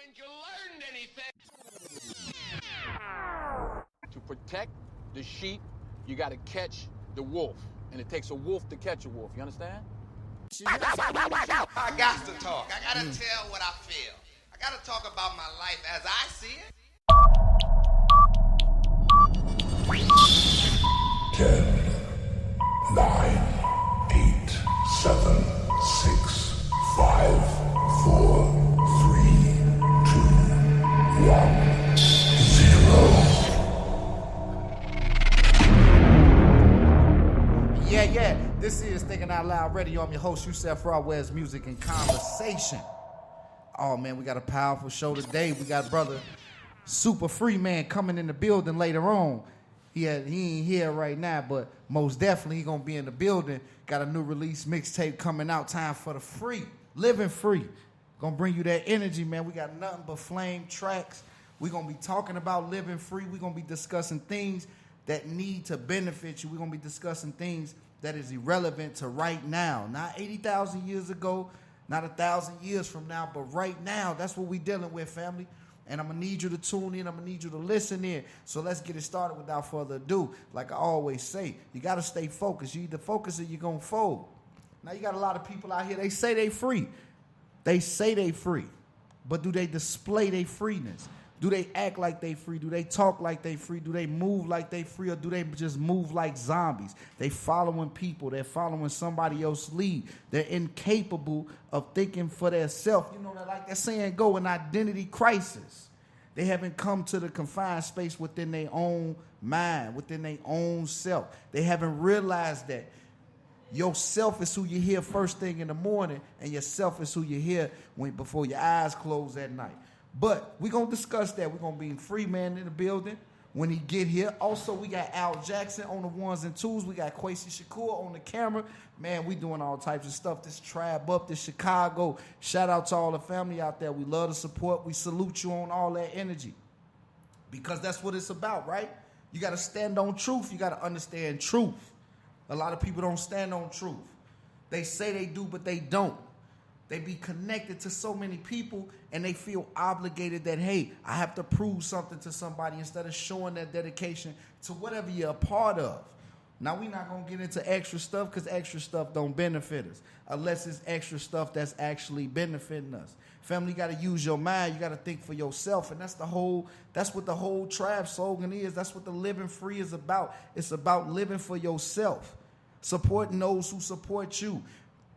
find you learned anything. To protect the sheep, you got to catch the wolf. And it takes a wolf to catch a wolf. You understand? I got to talk. I got to tell what I feel. I got to talk about my life as I see it. 10, 9, 8, 7, 6, 5, 4, 3, 2, 1, 0. Yeah. This is Thinking Out Loud Radio. I'm your host, Yusef Rawez, Music and Conversation. Oh, man, we got a powerful show today. We got brother Super Free Man coming in the building later on. He ain't here right now, but most definitely he gonna be in the building. Got a new release mixtape coming out. Time for the free, living free. Gonna bring you that energy, man. We got nothing but flame tracks. We gonna be talking about living free. We gonna be discussing things that need to benefit you. We gonna be discussing things that is irrelevant to right now, not 80,000 years ago, not 1,000 years from now, but right now. That's what we dealing with, family. And I'm going to need you to tune in. I'm going to need you to listen in. So let's get it started without further ado. Like I always say, you got to stay focused. You either focus or you're going to fold. Now, you got a lot of people out here, they say they free. They say they free. But do they display their freeness? Do they act like they free? Do they talk like they free? Do they move like they free? Or do they just move like zombies? They following people. They're following somebody else's lead. They're incapable of thinking for themselves. You know, like that saying go, an identity crisis. They haven't come to the confined space within their own mind, within their own self. They haven't realized that yourself is who you hear first thing in the morning, and yourself is who you hear before your eyes close at night. But we're going to discuss that. We're going to be Free Man in the building when he get here. Also, we got Al Jackson on the ones and twos. We got Kwesi Shakur on the camera. Man, we doing all types of stuff. This Tribe Up, this Chicago. Shout out to all the family out there. We love the support. We salute you on all that energy. Because that's what it's about, right? You got to stand on truth. You got to understand truth. A lot of people don't stand on truth. They say they do, but they don't. They be connected to so many people and they feel obligated that, hey, I have to prove something to somebody instead of showing that dedication to whatever you're a part of. Now, we're not going to get into extra stuff because extra stuff don't benefit us unless it's extra stuff that's actually benefiting us. Family, you got to use your mind. You got to think for yourself. And that's what the whole tribe slogan is. That's what the living free is about. It's about living for yourself, supporting those who support you.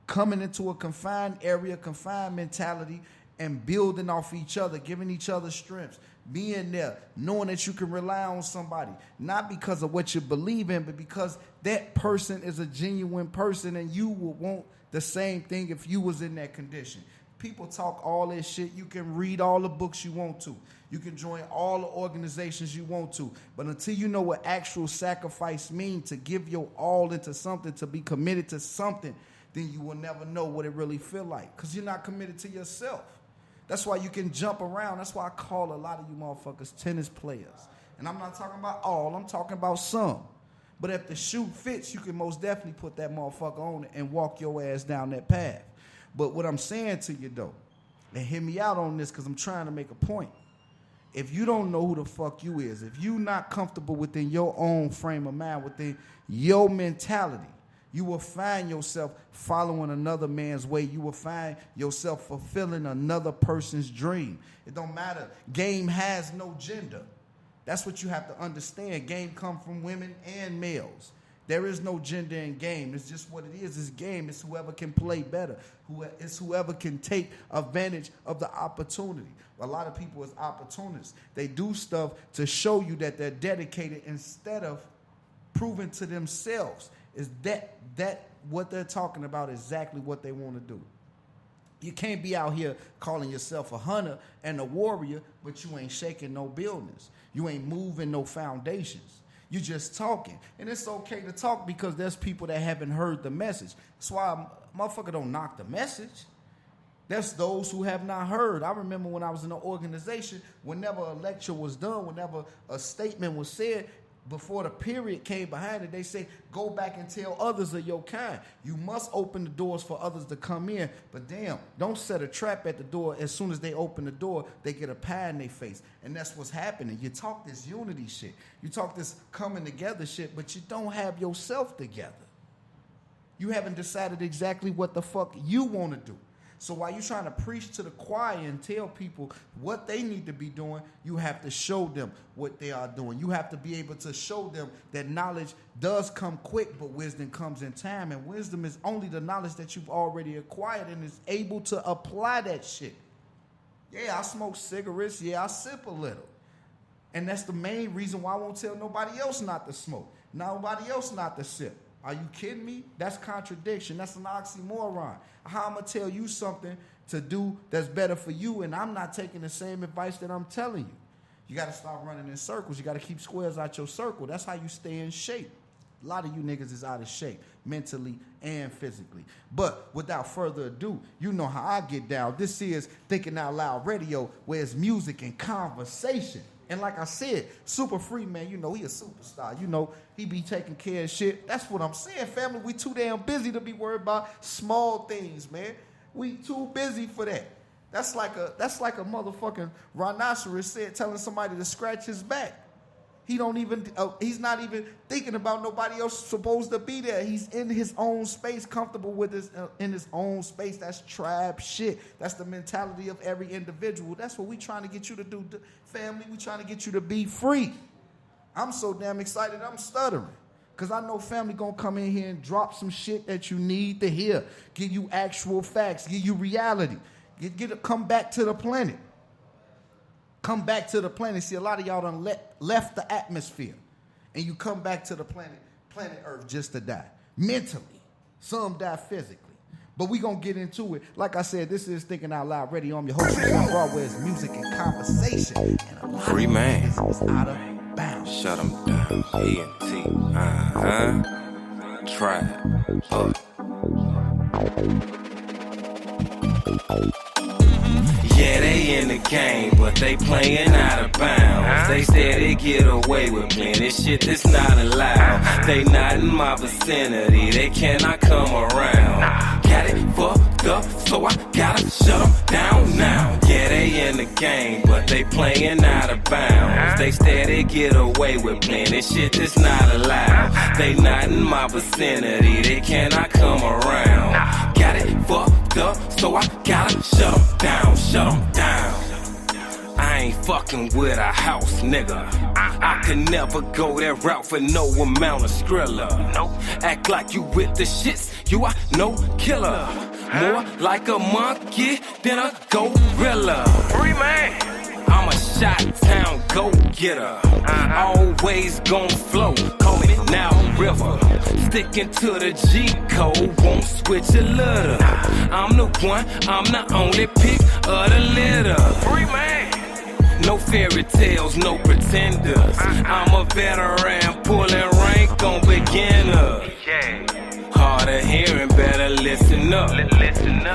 Coming into a confined area, confined mentality, and building off each other, giving each other strengths, being there, knowing that you can rely on somebody, not because of what you believe in, but because that person is a genuine person and you would want the same thing if you was in that condition. People talk all this shit. You can read all the books you want to. You can join all the organizations you want to. But until you know what actual sacrifice means, to give your all into something, to be committed to something, then you will never know what it really feel like because you're not committed to yourself. That's why you can jump around. That's why I call a lot of you motherfuckers tennis players. And I'm not talking about all. I'm talking about some. But if the shoe fits, you can most definitely put that motherfucker on it and walk your ass down that path. But what I'm saying to you, though, and hear me out on this because I'm trying to make a point. If you don't know who the fuck you is, if you're not comfortable within your own frame of mind, within your mentality, you will find yourself following another man's way. You will find yourself fulfilling another person's dream. It don't matter. Game has no gender. That's what you have to understand. Game come from women and males. There is no gender in game. It's just what it is. It's game. It's whoever can play better. It's whoever can take advantage of the opportunity. A lot of people is opportunists. They do stuff to show you that they're dedicated instead of proving to themselves. Is that what they're talking about exactly what they want to do. You can't be out here calling yourself a hunter and a warrior, but you ain't shaking no buildings. You ain't moving no foundations. You just talking. And it's okay to talk because there's people that haven't heard the message. That's why a motherfucker don't knock the message. That's those who have not heard. I remember when I was in an organization, whenever a lecture was done, whenever a statement was said, Before the period came behind it, they say, go back and tell others of your kind. You must open the doors for others to come in. But damn, don't set a trap at the door. As soon as they open the door, they get a pie in their face. And that's what's happening. You talk this unity shit. You talk this coming together shit, but you don't have yourself together. You haven't decided exactly what the fuck you want to do. So while you're trying to preach to the choir and tell people what they need to be doing, you have to show them what they are doing. You have to be able to show them that knowledge does come quick, but wisdom comes in time. And wisdom is only the knowledge that you've already acquired and is able to apply that shit. Yeah, I smoke cigarettes. Yeah, I sip a little. And that's the main reason why I won't tell nobody else not to smoke. Nobody else not to sip. Are you kidding me? That's contradiction. That's an oxymoron. How I'm going to tell you something to do that's better for you, and I'm not taking the same advice that I'm telling you. You got to stop running in circles. You got to keep squares out your circle. That's how you stay in shape. A lot of you niggas is out of shape, mentally and physically. But without further ado, you know how I get down. This is Thinking Out Loud Radio, where it's music and conversation. And like I said, Super Free, man, you know, he a superstar. You know, he be taking care of shit. That's what I'm saying, family. We too damn busy to be worried about small things, man. We too busy for that. That's like a motherfucking rhinoceros telling somebody to scratch his back. He don't even, he's not even thinking about nobody else supposed to be there. He's in his own space, comfortable with his, in his own space. That's tribe shit. That's the mentality of every individual. That's what we trying to get you to do, family. We trying to get you to be free. I'm so damn excited, I'm stuttering. Because I know family going to come in here and drop some shit that you need to hear. Give you actual facts. Give you reality. Come back to the planet. Come back to the planet. See, a lot of y'all done left the atmosphere. And you come back to the planet Earth just to die. Mentally. Some die physically. But we going to get into it. Like I said, this is Thinking Out Loud Radio. I'm your host, Broadway's Music and Conversation. And a lot Free of man. is out of bounds. Shut them down. ENT. Tribe. Yeah, they in the game, but they playing out of bounds. They said they get away with plenty shit that's not allowed. They not in my vicinity, they cannot come around. Got it fucked up, so I gotta shut them down now. Yeah, they in the game, but they playing out of bounds. They said they get away with plenty shit that's not allowed. They not in my vicinity, they cannot come around. Got it fucked up, so I gotta shut them down, shut them down. I ain't fucking with a house nigga. I could never go that route for no amount of Skrilla. Nope. Act like you with the shits, you are no killer. More like a monkey than a gorilla. Free man. I'm a shot-town go-getter. Always gon' flow, call me now river. Sticking to the G-code, won't switch a letter. I'm the one, I'm the only pick of the litter. Free man. No fairy tales, no pretenders. I'm a veteran, pulling rank on beginner. Hard of hearing, better listen up.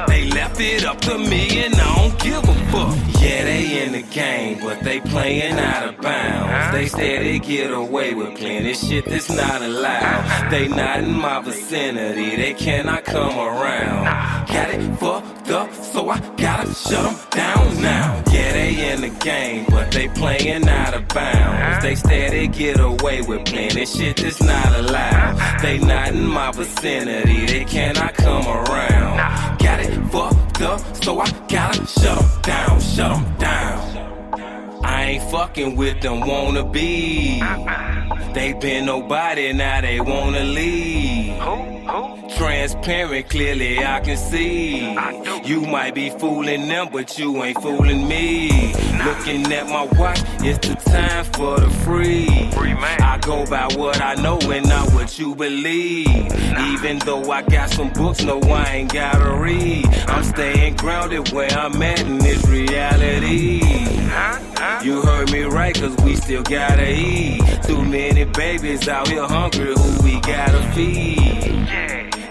They left it up to me and I don't give a fuck. Yeah, they in the game, but they playing out of bounds. They said they get away with plenty shit that's not allowed. They not in my vicinity, they cannot come around. Got it fucked up, so I gotta shut them down now. Yeah, they in the game, but they playing out of bounds. They said they get away with plenty shit that's not allowed. They not in my vicinity, they cannot come around. Got it fucked up, so I gotta shut them down, shut them down. I ain't fucking with them wannabe. They been nobody, now they wanna leave. Transparent, clearly I can see. You might be fooling them, but you ain't fooling me. Looking at my watch, it's the time for the free. I go by what I know and not what you believe. Even though I got some books, no, I ain't gotta read. I'm staying grounded where I'm at in this reality. You heard me right, cause we still gotta eat. Too many babies out here hungry, who we gotta feed.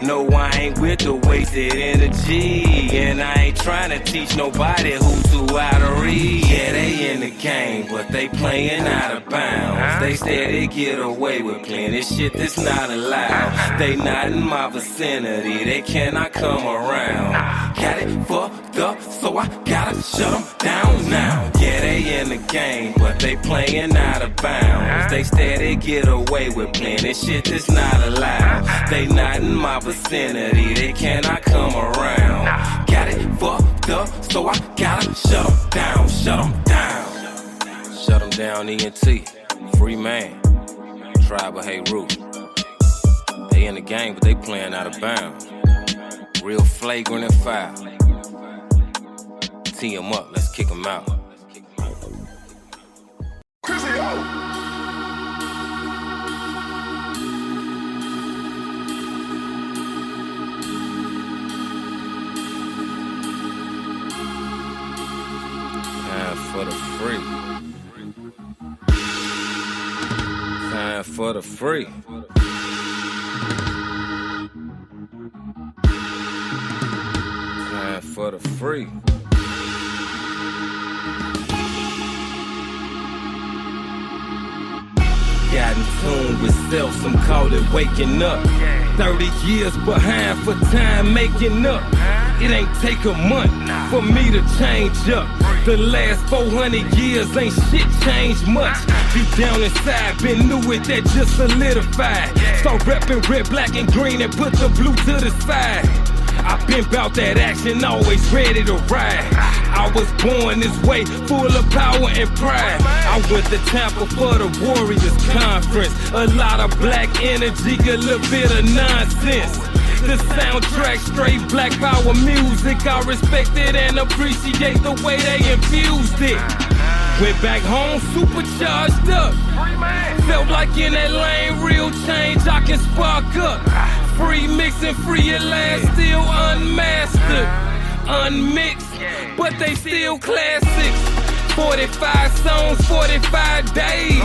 No, I ain't with the wasted energy. And I ain't trying to teach nobody who's too out of reach. Yeah, they in the game, but they playing out of bounds. They said they get away with plenty shit that's not allowed. They not in my vicinity, they cannot come around. Got it fucked up, so I gotta shut them down now. Yeah, they in the game, but they playing out of bounds. They said they get away with plenty shit that's not allowed. They not in my vicinity, they cannot come around. Got it fucked up, so I gotta shut them down, shut them down. Shut them down, ENT, free man, Tribe of Heru. They in the game, but they playing out of bounds. Real flagrant and foul. Tee 'em up, let's kick 'em out. Time for the free. Time for the free. Time for the free. Got in tune with self, some call it waking up. 30 years behind for time making up. It ain't take a month for me to change up. The last 400 years ain't shit changed much. Deep down inside, been knew it, that just solidified. Start reppin' red, black, and green and put the blue to the side. I've been bout that action, always ready to ride. I was born this way, full of power and pride. I went to Tampa for the Warriors Conference. A lot of black energy, a little bit of nonsense. The soundtrack, straight black power music. I respect it and appreciate the way they infused it. Went back home, supercharged up. Felt like in that lane, real change, I can spark up. Free mixing, free at last, still unmastered, unmixed, but they still classics. 45 songs, 45 days.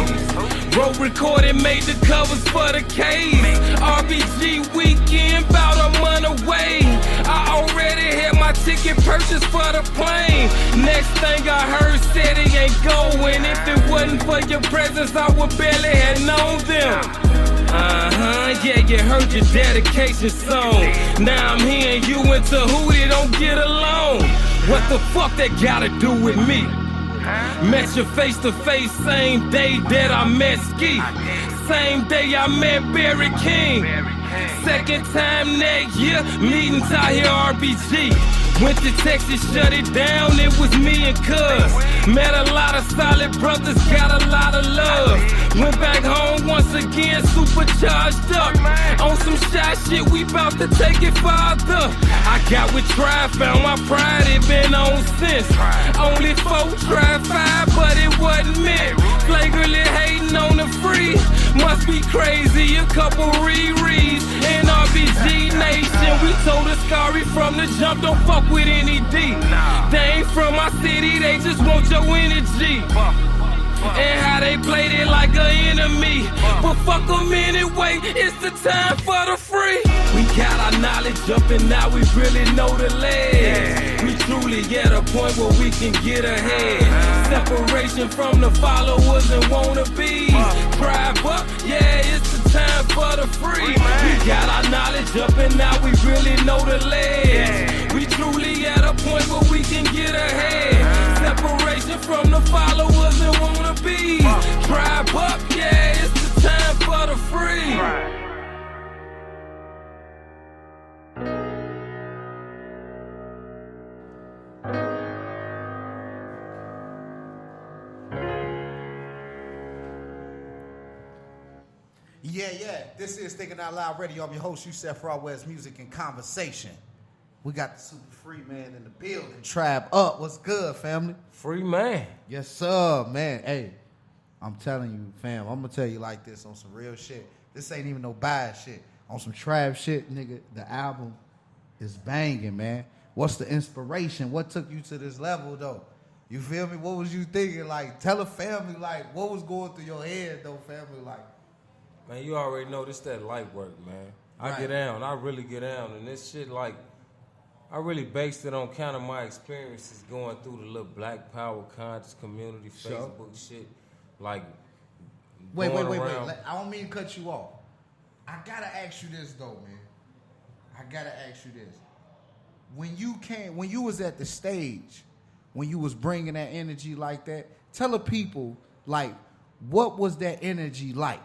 Wrote, recorded, made the covers for the case. RBG weekend, about a month away. I already had my ticket purchased for the plane. Next thing I heard said he ain't going. If it wasn't for your presence, I would barely have known them. Yeah, you heard your dedication song. Now I'm hearing you into who they don't get along. What the fuck that gotta do with me? Met you face to face, same day that I met Ski. Same day I met Barry King. Second time that year, meeting Tahir RBG. Went to Texas, shut it down, it was me and Cuz. Met a lot of solid brothers, got a lot of love. Went back home once again, supercharged up. On some shot shit, we bout to take it farther. I got with Tribe, found my pride, it been on since. Only 4 tried 5, but it wasn't meant. Flagrantly hating on the free, must be crazy, a couple rereads. In RBG Nation, we told Ascari from the jump, don't fuck with any D. They ain't from my city, they just want your energy. And how they played it like an enemy. But fuck them anyway, it's the time for the free. We got our knowledge up and now we really know the legs. We truly at a point where we can get ahead. Separation from the followers and wannabes. Drive up, yeah, it's the time for the free. We got our knowledge up and now we really know the legs. We truly at a point where we can get ahead. Separation from the followers and wannabes. Drive up, yeah, it's the time for the free. Yeah. This is Thinking Out Loud Radio. I'm your host, Yusef Rawez, Music and Conversation. We got the super free man in the building. Tribe up. What's good, family? Free man. Yes, sir, man. Hey, I'm telling you, fam, I'm going to tell you like this on some real shit. This ain't even no bias shit. On some Tribe shit, nigga, the album is banging, man. What's the inspiration? What took you to this level, though? You feel me? What was you thinking? Like, tell a family, like, what was going through your head, though, family? Like, man, you already know this that light work, man. I get down. I really get down. And this shit, like, I really based it on kind of my experiences going through the little Black Power conscious community, Facebook shit. Like, Wait. around. I don't mean to cut you off. I gotta ask you this though, man. I gotta ask you this. When you was at the stage, when you was bringing that energy like that, tell the people, like, what was that energy like?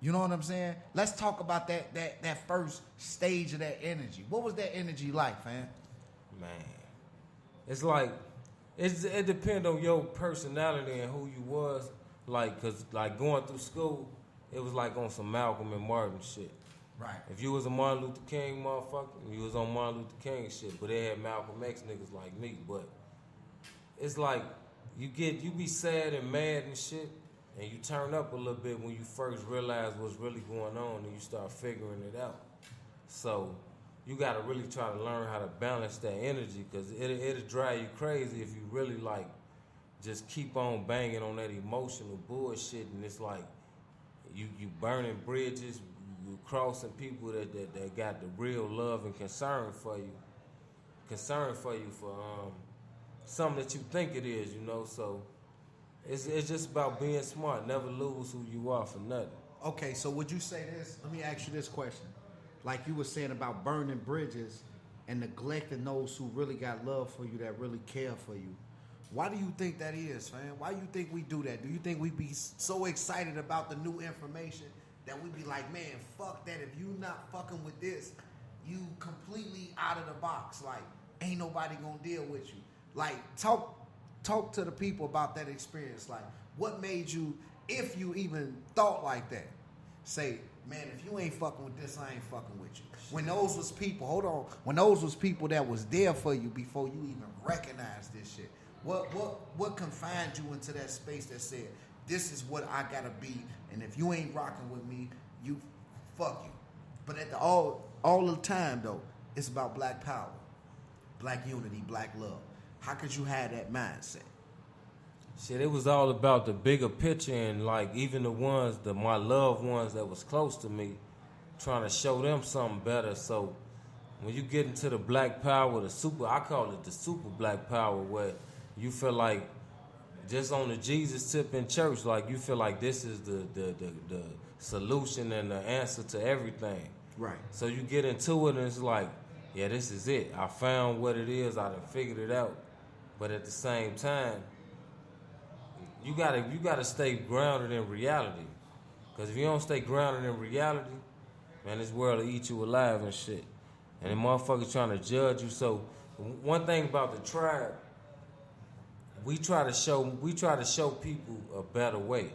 You know what I'm saying? Let's talk about that first stage of that energy. What was that energy like, fam? Man, it's like, it depends on your personality and who you was. Like, cause like going through school, it was like on some Malcolm and Martin shit. Right. If you was a Martin Luther King motherfucker, you was on Martin Luther King shit. But they had Malcolm X niggas like me. But it's like you be sad and mad and shit, and you turn up a little bit when you first realize what's really going on, and you start figuring it out. So you gotta really try to learn how to balance that energy, cause it'll drive you crazy if you really like just keep on banging on that emotional bullshit, and it's like you burning bridges, you crossing people that got the real love and concern for you for something that you think it is, you know. So it's just about being smart, never lose who you are for nothing. Okay, so would you say this? Let me ask you this question. Like you were saying about burning bridges and neglecting those who really got love for you, that really care for you. Why do you think that is, fam? Why do you think we do that? Do you think we be so excited about the new information that we be like, man, fuck that. If you not fucking with this, you completely out of the box. Like, ain't nobody gonna deal with you. Like, talk to the people about that experience. Like, what made you, if you even thought like that, say, man, if you ain't fucking with this, I ain't fucking with you. When those was people, when those was people that was there for you before you even recognized this shit. What confined you into that space that said, this is what I gotta be, and if you ain't rocking with me, you fuck you. But at all the time though, it's about black power, black unity, black love. How could you have that mindset? Shit, it was all about the bigger picture, and like even my loved ones that was close to me, trying to show them something better. So when you get into the black power, I call it the super black power, where you feel like just on the Jesus tip in church, like you feel like this is the solution and the answer to everything. Right. So you get into it and it's like, yeah, this is it. I found what it is. I done figured it out. But at the same time, you gotta stay grounded in reality. Because if you don't stay grounded in reality, man, this world will eat you alive and shit. And the motherfuckers trying to judge you. So one thing about the tribe, we try to show people a better way.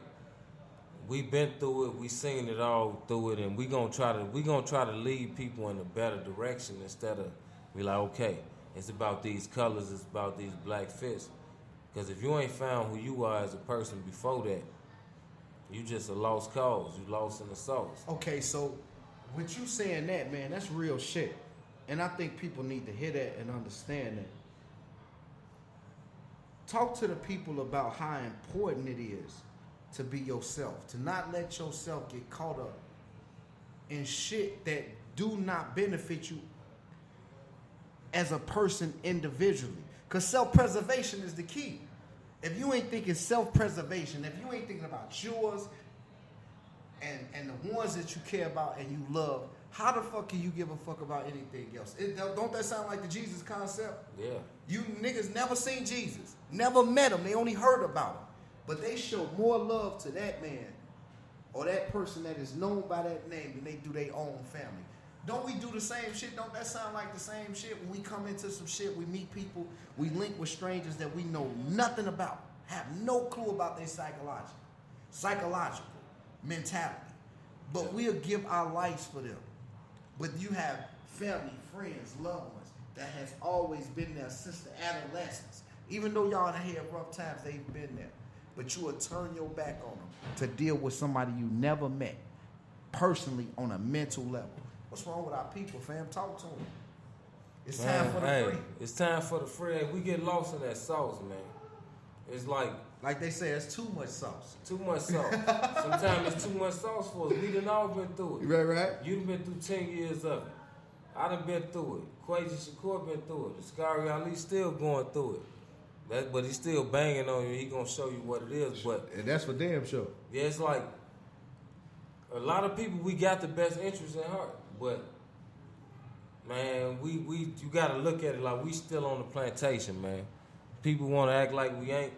We been through it, we seen it all through it, and we gonna try to lead people in a better direction instead of be like, okay, it's about these colors, it's about these black fists. Because if you ain't found who you are as a person before that, you just a lost cause. You lost in the sauce. Okay, so with you saying that, man, that's real shit. And I think people need to hear that and understand that. Talk to the people about how important it is to be yourself, to not let yourself get caught up in shit that do not benefit you as a person individually. Because self-preservation is the key. If you ain't thinking self-preservation, if you ain't thinking about yours and the ones that you care about and you love, how the fuck can you give a fuck about anything else? Don't that sound like the Jesus concept? Yeah. You niggas never seen Jesus, never met him, they only heard about him. But they show more love to that man or that person that is known by that name than they do their own family. Don't we do the same shit? Don't that sound like the same shit? When we come into some shit, we meet people, we link with strangers that we know nothing about, have no clue about their psychological mentality. But we'll give our lives for them. But you have family, friends, loved ones that has always been there since the adolescence. Even though y'all done had rough times, they've been there. But you will turn your back on them to deal with somebody you never met personally on a mental level. What's wrong with our people, fam? Talk to them. It's time for the free. It's time for the free. We get lost in that sauce, man. It's like they say, it's too much sauce. too much sauce. Sometimes it's too much sauce for us. We done all been through it. Right. You done been through 10 years of it. I done been through it. Quasi Shakur been through it. Askari Ali still going through it. But he's still banging on you. He gonna show you what it is. But And that's for damn sure. yeah, it's like a lot of people, we got the best interest at heart, but man, you gotta look at it like we still on the plantation, man. People want to act like we ain't.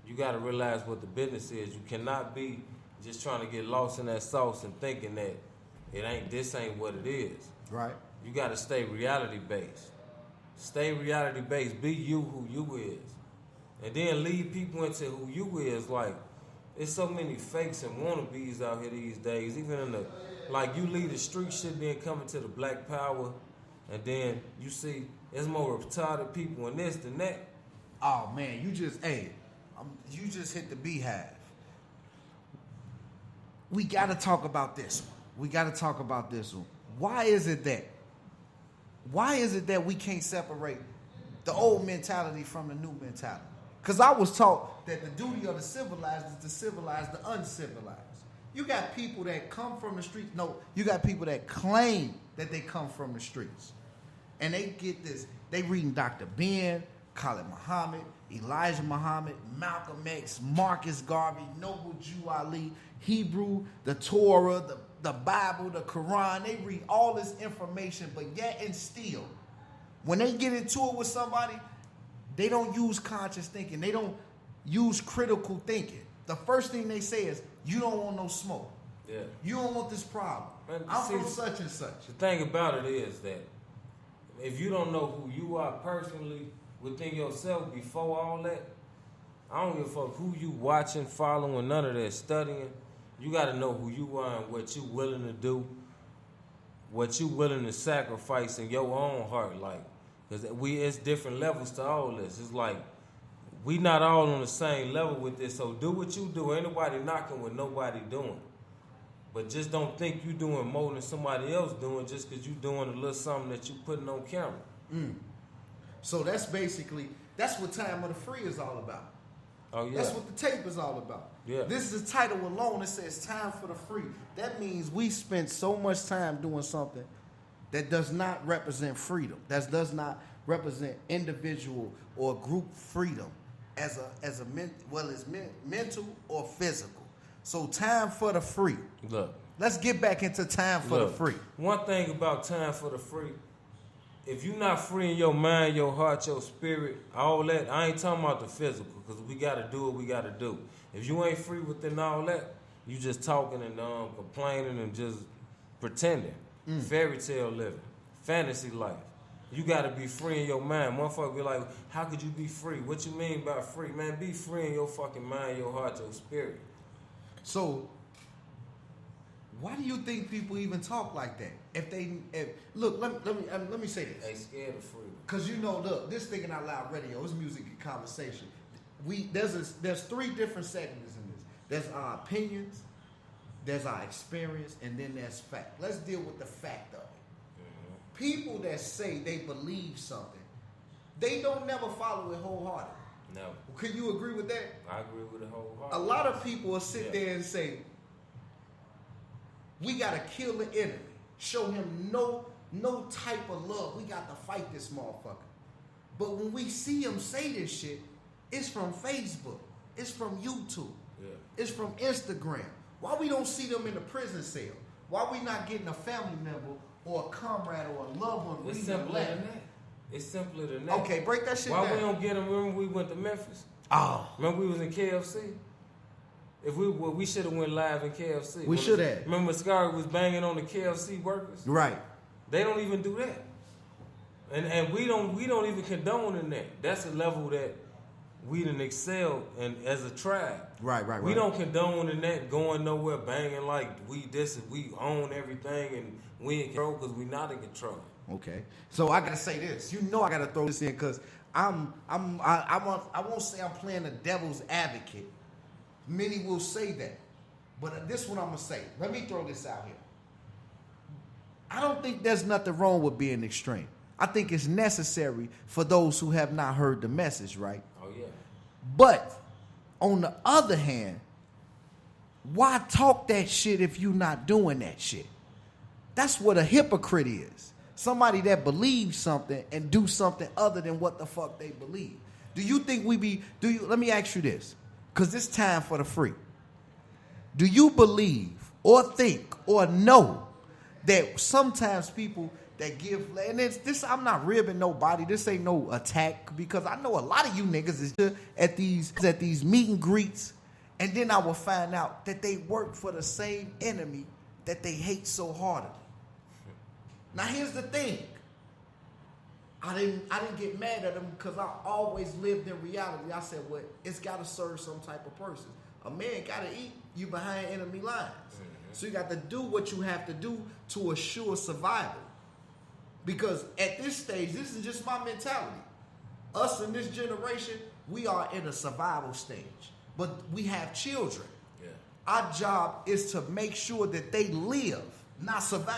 You gotta realize what the business is. You cannot be just trying to get lost in that sauce and thinking that this ain't what it is. Right. You gotta stay reality based. Stay reality based. Be you who you is, and then lead people into who you is. Like, there's so many fakes and wannabes out here these days. Even in the, like, you leave the street shit, then coming to the Black Power, and then you see there's more retarded people in this than that. Oh man, you just hit the beehive. We got to talk about this one. Why is it that we can't separate the old mentality from the new mentality? Because I was taught that the duty of the civilized is to civilize the uncivilized. You got people that come from the streets. No, you got people that claim that they come from the streets. And they get this. They reading Dr. Ben, Khalid Muhammad, Elijah Muhammad, Malcolm X, Marcus Garvey, Noble Jew Ali, Hebrew, the Torah, the Bible, the Quran. They read all this information, but yet and still, when they get into it with somebody, they don't use conscious thinking. They don't use critical thinking. The first thing they say is, you don't want no smoke. Yeah. You don't want this problem. Man, I'm see, from such and such. The thing about it is that if you don't know who you are personally within yourself before all that, I don't give a fuck who you watching, following, none of that, studying. You got to know who you are and what you willing to do, what you willing to sacrifice in your own heart. Like, because it's different levels to all this. It's like, we not all on the same level with this, so do what you do. Ain't nobody knocking what nobody doing. But just don't think you doing more than somebody else doing just because you doing a little something that you putting on camera. So that's what Time of the Free is all about. Oh, yeah. That's what the tape is all about. Yeah. This is the title alone. It says Time for the Free. That means we spent so much time doing something that does not represent freedom. That does not represent individual or group freedom as mental or physical. So Time for the Free. Look. Let's get back into Time for the Free. One thing about Time for the Free, if you're not free in your mind, your heart, your spirit, all that, I ain't talking about the physical, because we got to do what we got to do. If you ain't free within all that, you just talking and complaining and just pretending. Fairy tale living. Fantasy life. You got to be free in your mind. Motherfucker be like, how could you be free? What you mean by free? Man, be free in your fucking mind, your heart, your spirit. So, why do you think people even talk like that? Look, let me say this. They scared of freedom. Cause look, this Thinking Out Loud Radio is music and conversation. There's three different segments in this. There's our opinions, there's our experience, and then there's fact. Let's deal with the fact of it. People that say they believe something, they don't never follow it wholeheartedly. No. Can you agree with that? I agree with it wholeheartedly. A lot of people will sit there and say, we got to kill the enemy. Show him no type of love. We got to fight this motherfucker. But when we see him say this shit, it's from Facebook. It's from YouTube. Yeah. It's from Instagram. Why we don't see them in the prison cell? Why we not getting a family member or a comrade or a loved one? It's simpler than that. It's simpler than that. Okay, break that shit Why down. we don't get them? Remember we went to Memphis? Oh. Remember we was in KFC? If we should have went live in KFC. We should have. Remember Askari was banging on the KFC workers? Right. They don't even do that. And we don't even condone in that. That's a level that we done excel in as a tribe. Right. We don't condone in that, going nowhere, banging like we own everything and we in control, because we not in control. Okay. So I gotta say this. I gotta throw this in because I won't say I'm playing the devil's advocate. Many will say that. But this one I'm gonna say. Let me throw this out here. I don't think there's nothing wrong with being extreme. I think it's necessary for those who have not heard the message, right? Oh yeah. But On the other hand, why talk that shit if you not doing that shit? That's what a hypocrite is. Somebody that believes something and do something other than what the fuck they believe. Do you think let me ask you this, because it's time for the free. Do you believe or think or know that sometimes people that give, and this I'm not ribbing nobody, this ain't no attack, because I know a lot of you niggas is just at these meet and greets, and then I will find out that they work for the same enemy that they hate so hard. Now here's the thing. I didn't get mad at them because I always lived in reality. I said, well, it's got to serve some type of person. A man got to eat. You behind enemy lines. Mm-hmm. So you got to do what you have to do to assure survival. Because at this stage, this is just my mentality. Us in this generation, we are in a survival stage. But we have children. Yeah. Our job is to make sure that they live, not survive.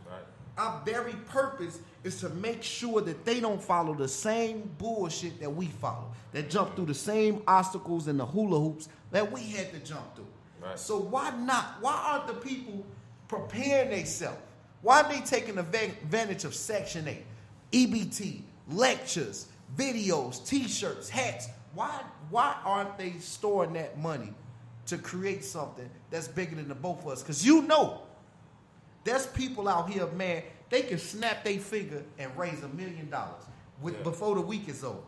Right. Our very purpose is to make sure that they don't follow the same bullshit that we follow, that jump through the same obstacles and the hula hoops that we had to jump through. Right. So why not? Why aren't the people preparing themselves? Why are they taking advantage of Section 8, EBT, lectures, videos, T-shirts, hats? Why aren't they storing that money to create something that's bigger than the both of us? Because you know, there's people out here, man, they can snap their finger and raise $1 million before the week is over.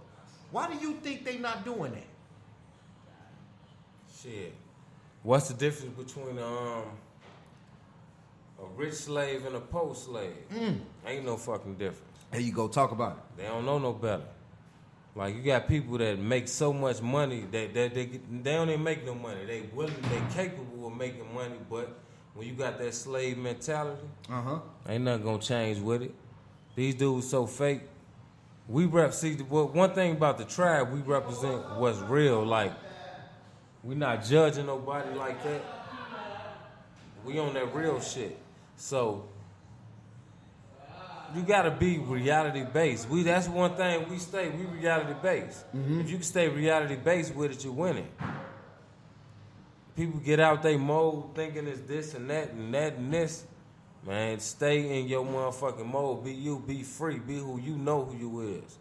Why do you think they not doing that? Shit. What's the difference between a rich slave and a poor slave? Ain't no fucking difference. There you go. Talk about it. They don't know no better. Like, you got people that make so much money that they don't even make no money. They capable of making money, but when you got that slave mentality, ain't nothing gonna change with it. These dudes so fake. One thing about the tribe, we represent what's real. Like, we not judging nobody like that. We on that real shit. So you gotta be reality based. That's one thing we reality based. Mm-hmm. If you can stay reality based with it, you're winning. People get out they mode thinking it's this and that and that and this. Man, stay in your motherfucking mode. Be you, be free, be who you know who you is.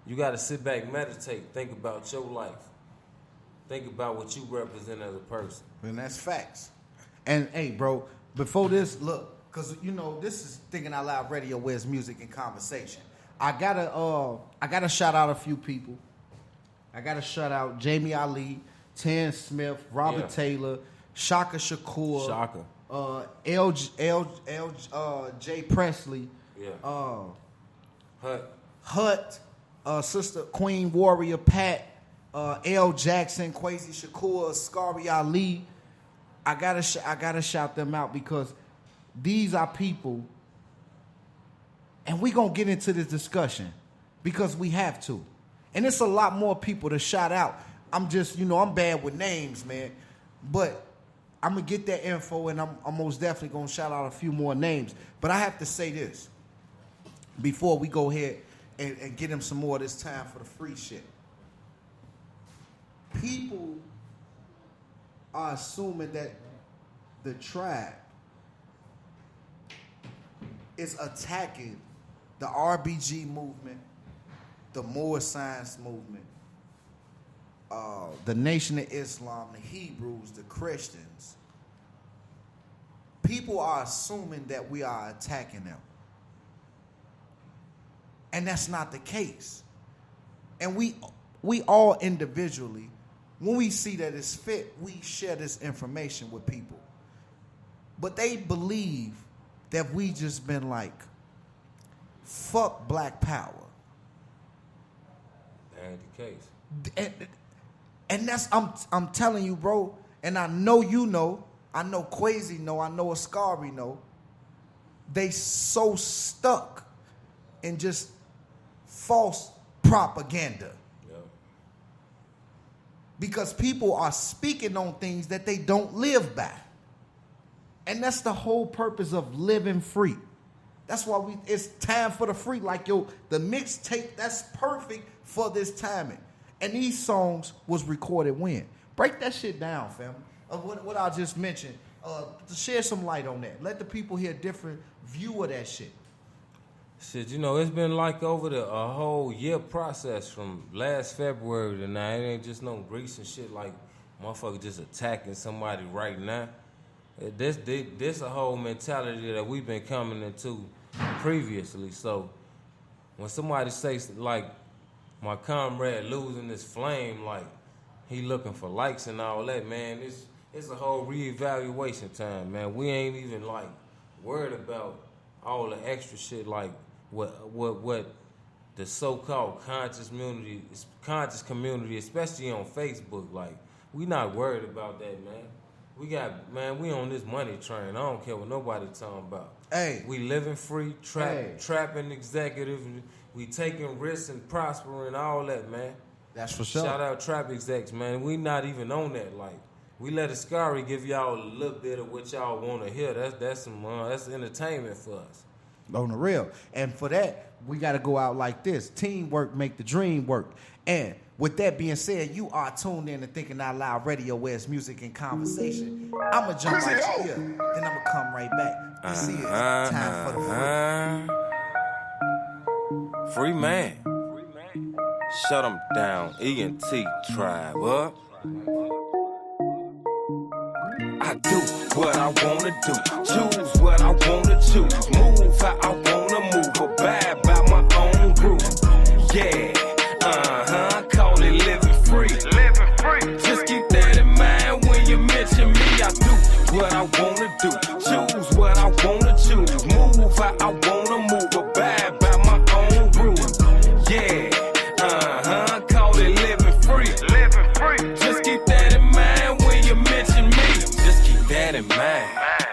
You gotta sit back, meditate, think about your life. Think about what you represent as a person. And that's facts. And hey, bro, before this, look, because you know this is Thinking Out Loud Radio, where it's music and conversation. I gotta shout out a few people. I gotta shout out Jamie Ali, Tan Smith, Robert Taylor, Shaka Shakur, Jay Presley, Hut, Sister Queen Warrior Pat, L. Jackson, Kwesi Shakur, Askari Ali. I gotta shout them out because these are people, and we gonna get into this discussion because we have to, and it's a lot more people to shout out. I'm just, I'm bad with names, man, but I'm gonna get that info, and I'm most definitely gonna shout out a few more names. But I have to say this before we go ahead and get him some more of this time for the free shit. People are assuming that the tribe is attacking the RBG movement, the Moorish Science movement, the Nation of Islam, the Hebrews, the Christians. People are assuming that we are attacking them. And that's not the case. And we all individually, when we see that it's fit, we share this information with people. But they believe that we just been like, fuck Black Power. That ain't the case. And that's, I'm telling you, bro, and I know you know, I know Kwesi know, I know Askari know, they so stuck in just false propaganda. Because people are speaking on things that they don't live by. And that's the whole purpose of living free. That's why it's time for the free. Like, the mixtape, that's perfect for this timing. And these songs was recorded when? Break that shit down, family. What I just mentioned. To shed some light on that. Let the people hear a different view of that shit. Shit, you know, it's been like over a whole year process from last February to now. It ain't just no recent shit like motherfucker just attacking somebody right now. This a whole mentality that we've been coming into previously. So when somebody says like my comrade losing his flame, like he looking for likes and all that, man, it's a whole reevaluation time, man. We ain't even like worried about all the extra shit like what the so-called conscious community, especially on Facebook, like we not worried about that, man. We on this money train. I don't care what nobody talking about. Hey, we living free, trapping executive. We taking risks and prospering, all that, man. That's for sure. Shout out trap execs, man. We not even on that. Like we let Ascari give y'all a little bit of what y'all want to hear. That's entertainment for us. On the real. And for that, we got to go out like this. Teamwork make the dream work. And with that being said, you are tuned in to Thinking Out Loud Radio, where it's music and conversation. I'm going to jump right here. Then I'm going to come right back. You see it. Time for the free man. Shut them down. ENT tribe. What? I do what I wanna do, choose what I wanna choose, move how I wanna move, abide by my own groove. Yeah, call it living free. Just keep that in mind when you mention me. I do what I wanna do, choose what I wanna choose, move how I wanna move, abide by my own groove. Yeah, call it living free. Just keep that in mind when you mention me. Just keep that in mind.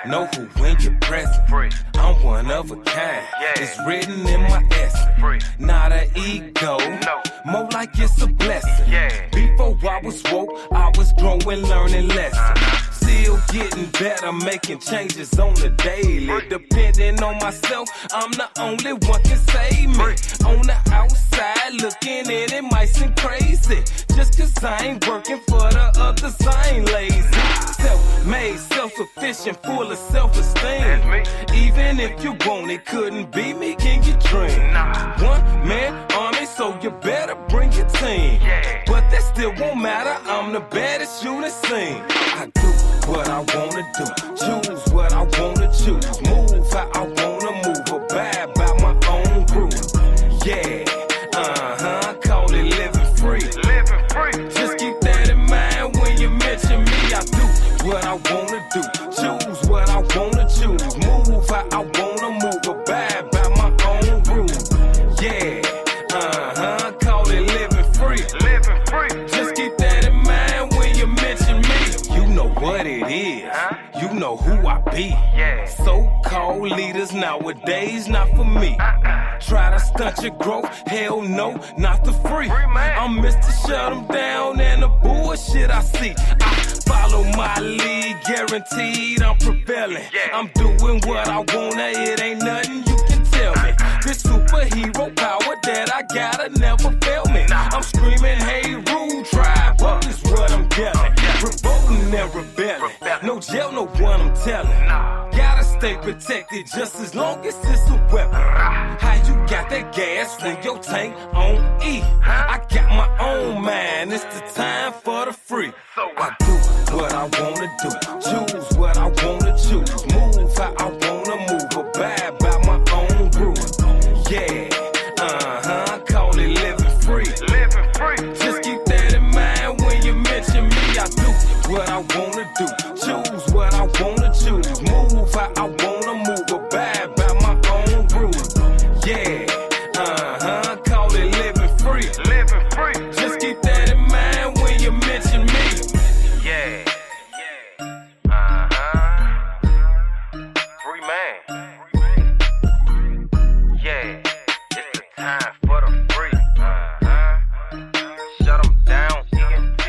Know who when you're present. I'm one of a kind. It's written in my essence. Not an ego. More like it's a blessing. Before I was woke, I was growing, learning lessons. Still getting better, making changes on the daily. Depending on myself, I'm the only one can save me. On the outside, looking in, it might seem crazy. Just cause I ain't working for the others, I ain't lazy. Self-made, self-sufficient, full of self-esteem. Even if you want it, couldn't be me, can you dream? One-man army, so you better bring your team. But that still won't matter, I'm the baddest you done seen. I do what I wanna do, choose what I wanna choose, move how I wanna move, abide by my own groove. Yeah, call it living free. Just keep that in mind when you mention me. I do what I wanna do, choose what I wanna choose, move how I wanna move, abide by my own groove. Yeah, call it living free. Just keep that in mind when you mention me. You know what it is, you know who I be. So-called leaders nowadays, not for me. Try to stunt your growth, hell no, not the free. I'm Mr. Shut 'em down and the bullshit I see. I follow my lead, guaranteed I'm prevailing. I'm doing what I wanna, it ain't nothing you can tell me. This superhero power that I gotta never fail me. I'm screaming, hey, rude tribe, what is what I'm yelling? Revolting and rebelling, no jail, no one I'm telling. Gotta stay protected just as long as it's a weapon. How you got that gas, fill your tank on E. I got my own mind, it's the time for the free. I do what I wanna do, choose what I wanna choose, move how I wanna move, abide by my own groove. Yeah, call it living free. Just keep that in mind when you mention me. I do what I wanna do, choose what I wanna choose, move how I wanna move, abide by my own groove. Yeah, call it living free. Just keep that in mind when you mention me. Yeah, free man. Yeah, it's the time for the free. Shut 'em down, ENT.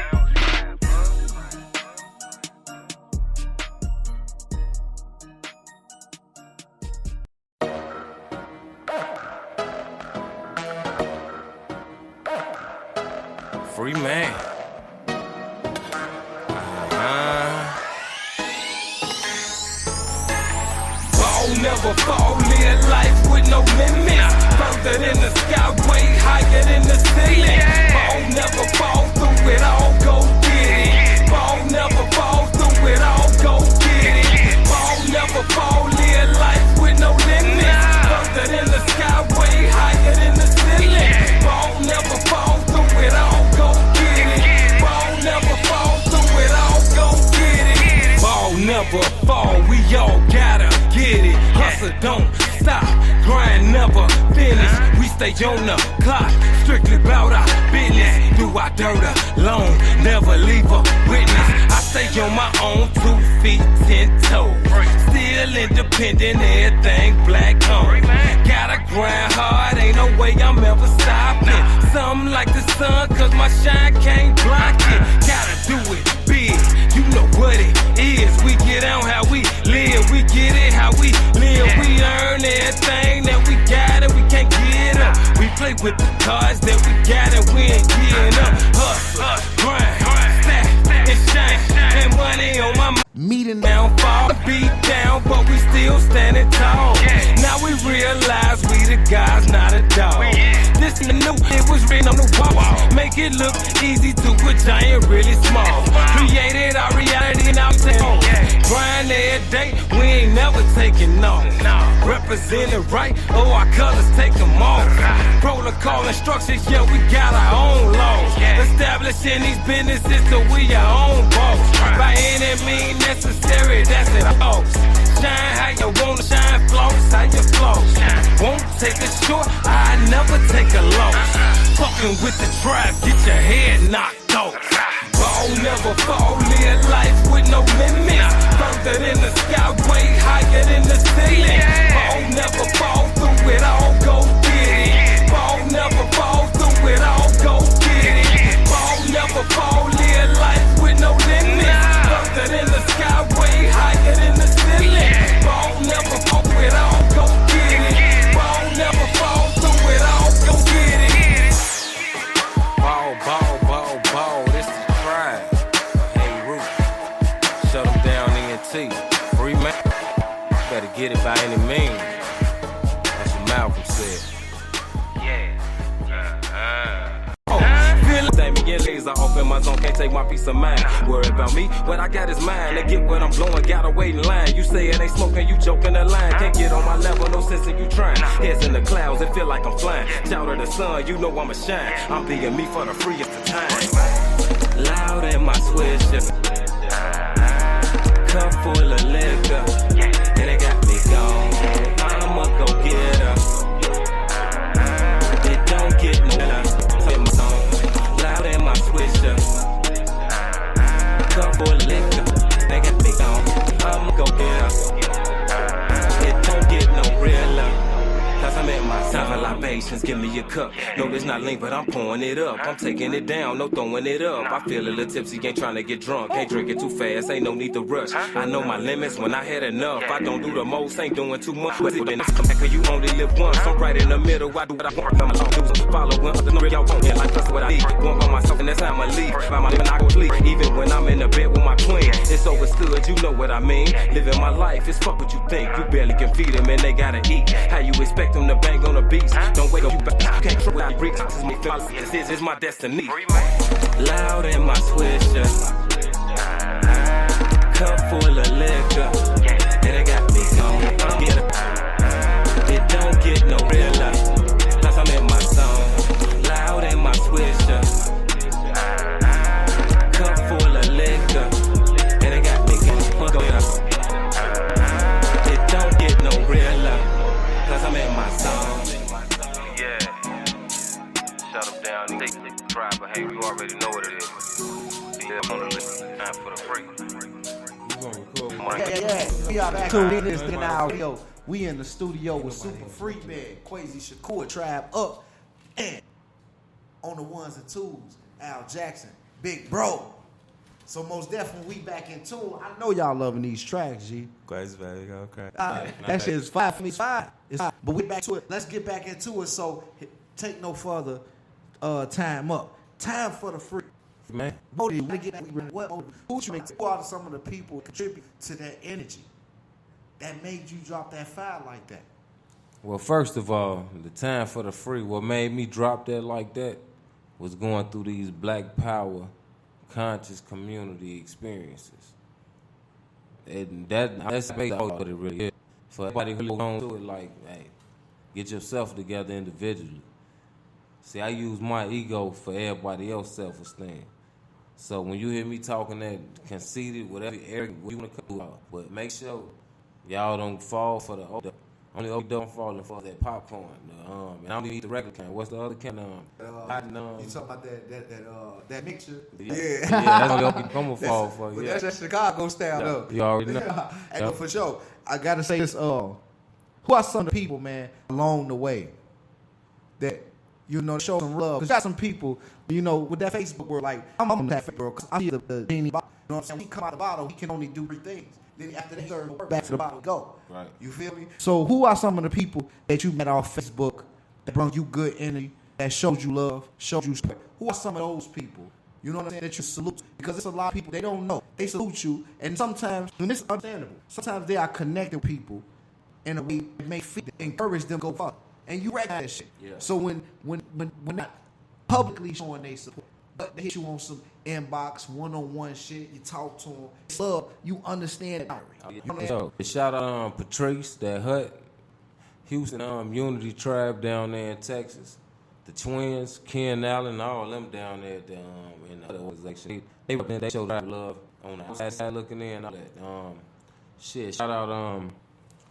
Free man. never fall, live life with no limits. Further than the sky, way higher than the ceiling. Ball never fall through it all, go get it. Ball never fall through it all, go get it. Ball never fall, live life with no limits. Further than the sky, way higher than the ceiling. Ball never fall through it all, go get it. Ball never fall through it all, go get it. Ball never fall, we all gotta get it. Hustle don't stop, grind never finish. We stay on the clock, strictly about our business. Do our dirt alone, never leave a witness. I stay on my own 2 feet, 10 toes. Still independent, everything black on. Gotta grind hard, ain't no way I'm ever stopping. Something like the sun, cause my shine can't block it. Gotta do it big, you know what it is. We get on how we live, we get it how we live. We earn everything that we got and we can't get up. We play with the cards that we got and we ain't getting up. Hustle, grind, stack, and shine, and money on my Meeting down, fall, beat down, but we still standing tall. Now we realize we the guys, not a dog. This is new, it was written on the wall. Make it look easy to a giant, really small. Created our reality, now we take on. Grind every day, we ain't never taking off. Representing right, oh, our colors take them off. Protocol instructions, yeah, we got our own laws. Establishing these businesses so we our own boss. By any means necessary, that's it all. Shine how you wanna shine, floss how you floss. Won't take a short, I never take a loss. Fucking with the tribe, get your head knocked off. Ball never fall, live life with no limits. Further than the sky, way higher than the ceiling. Ball never fall through it all, go get it. Ball never fall through it all, go get it. Ball never fall, live life with no limits. Further than the sky, way higher than the ceiling. Ball never fall through it all, go get it. Ball never fall through it all, go get it. Ball, ball, ball, ball, this is tribe. Hey, Root, shut them down, ENT. Free man, better get it by any means. That's what Malcolm said. I open my zone, can't take my peace of mind. Worry about me, what I got is mine. To get what I'm blowing, gotta wait in line. You say it ain't smoking, you joking the line. Can't get on my level, no sense in you trying. Heads in the clouds, it feel like I'm flying. Child of the sun, you know I'ma shine. I'm being me for the freest of time. Loud in my swisher, cup full of liquor, and it got me gone. I'ma go get her. It don't get no love. Loud in my swisher, cup full of liquor, they got me gone. I'ma go get her. It don't get no real love. Cause I'm in my time libations, give me a cup. No, it's not lean, but I'm pouring it up. I'm taking it down, no throwing it up. I feel a little tipsy, ain't trying to get drunk. Can't drink it too fast, ain't no need to rush. I know my limits when I had enough. I don't do the most, ain't doing too much. But then it's come back, cause you only live once. I'm right in the middle, I do what I want. I'm losing, following other no y'all want. Yeah, like that's what I need. Going by myself, and that's how I'ma leave. By my living, I go sleep. Even when I'm in the bed with my queen. It's overstood, you know what I mean. Living my life, it's fuck what you think. You barely can feed them, and they gotta eat. How you expect them to bang on the beats? Don't wake up, you back. You can't trip with I breathe. This is my destiny. Loud in my swisher, cup full of liquor, and it got me gone. It don't get no real love. Plus I'm in my zone. Loud in my swisher, cup full of liquor, and it got me gone. It don't get no real love. Plus I'm in my zone. Yeah. Shut them down, they try, but hey, you already know what it is. Yeah, I'm on the list. Time for the break. We are back to this now. Yo, we in the studio with Super Freeman, Quasi Shakur, Tribe Up, and on the ones and twos, Al Jackson, Big Bro. So most definitely we back in tune. I know y'all loving these tracks, G. Quasi, baby, okay. That shit is fire for me. It's fire. But we back to it. Let's get back into it. So take no further time up. Time for the free. Man, Who you make? Who are some of the people who contribute to that energy? that made you drop that file like that? Well, first of all, the time for the free, what made me drop that like that was going through these Black Power conscious community experiences. And that's basically what it really is. For everybody who goes on to it, like, hey, get yourself together individually. See, I use my ego for everybody else's self-esteem. So when you hear me talking that conceited, whatever arrogant, what you want to come out, but make sure y'all don't fall for the only don't fall for that popcorn. And I don't even eat the regular kind. What's the other kind? You talking about that mixture? Yeah, that's what y'all come fall for. But Yeah, that's Chicago style, though. you already know. And for sure, I gotta say this. Who are some of the people, man, along the way that show some love? Cause you got some people, with that Facebook world, like I'm on that Facebook world, cause I see the genie bottle. You know what I'm saying? When he come out the bottle, he can only do 3 things. Then after that, third, back to the bottle, go. Right. You feel me? So who are some of the people that you met off Facebook that brought you good energy, that showed you love, showed you respect? Who are some of those people? You know what I'm saying? That you salute? Because there's a lot of people, they don't know. They salute you, and sometimes, and this is understandable, sometimes they are connecting people in a way that may encourage them to go further. And you recognize that shit. Yeah. So when not publicly showing their support, but they hit you on some inbox, one-on-one shit, you talk to them, it's love, you understand it. So, shout out Patrice, that Hut, Houston Unity Tribe down there in Texas, the twins, Ken Allen, all of them down there in the other organization. They showed love on the outside looking in, all that. Shout out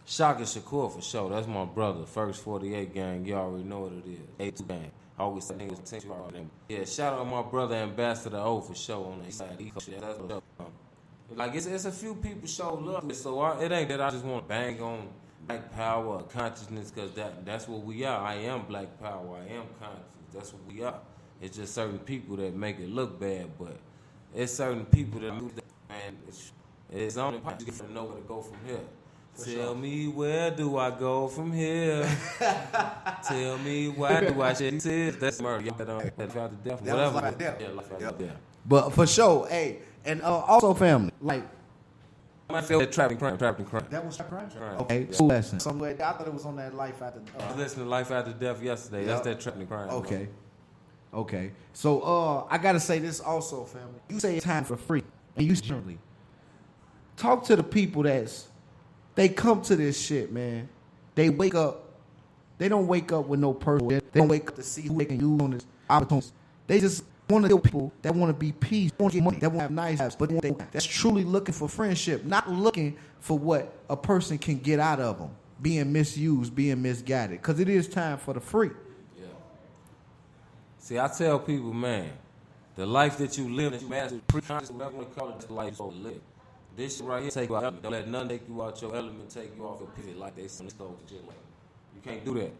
Shaka Shakur for sure. That's my brother. First 48 gang. You already know what it is. A2 gang. Always say niggas attention about them. Yeah, shout out my brother Ambassador O for sure on the side. That's what's up. Like it's a few people show love. So it ain't that I just want to bang on Black Power or consciousness, because that's what we are. I am Black Power. I am conscious. That's what we are. It's just certain people that make it look bad, but it's certain people that do that, and it's only possible to know where to go from here. Tell me, where do I go from here? Tell me, why do I shed tears? That's murder. Life after death. Whatever. Life after death. Yeah, life after death. But for sure, hey, and also family, like. I might feel that trapping crime. That was crime? Okay, so lesson. Somewhere, I thought it was on that Life After Death. I was listening to Life After Death yesterday. That's that trapping crime. Okay. So, I gotta say this also, family. You say it's time for free, and you generally talk to the people they come to this shit, man. They wake up. They don't wake up with no purpose. They don't wake up to see who they can use on this opportunity. They just want to deal with people that want to be peace, want to get money, that want to have nice lives, but that's truly looking for friendship, not looking for what a person can get out of them, being misused, being misguided. Because it is time for the free. Yeah. See, I tell people, man, the life that you live, that you master, pre-conscious, whatever you want to call it, the life you live. This shit right here take you out. Don't let nothing take you out your element, take you off your pivot like they say. You can't do that.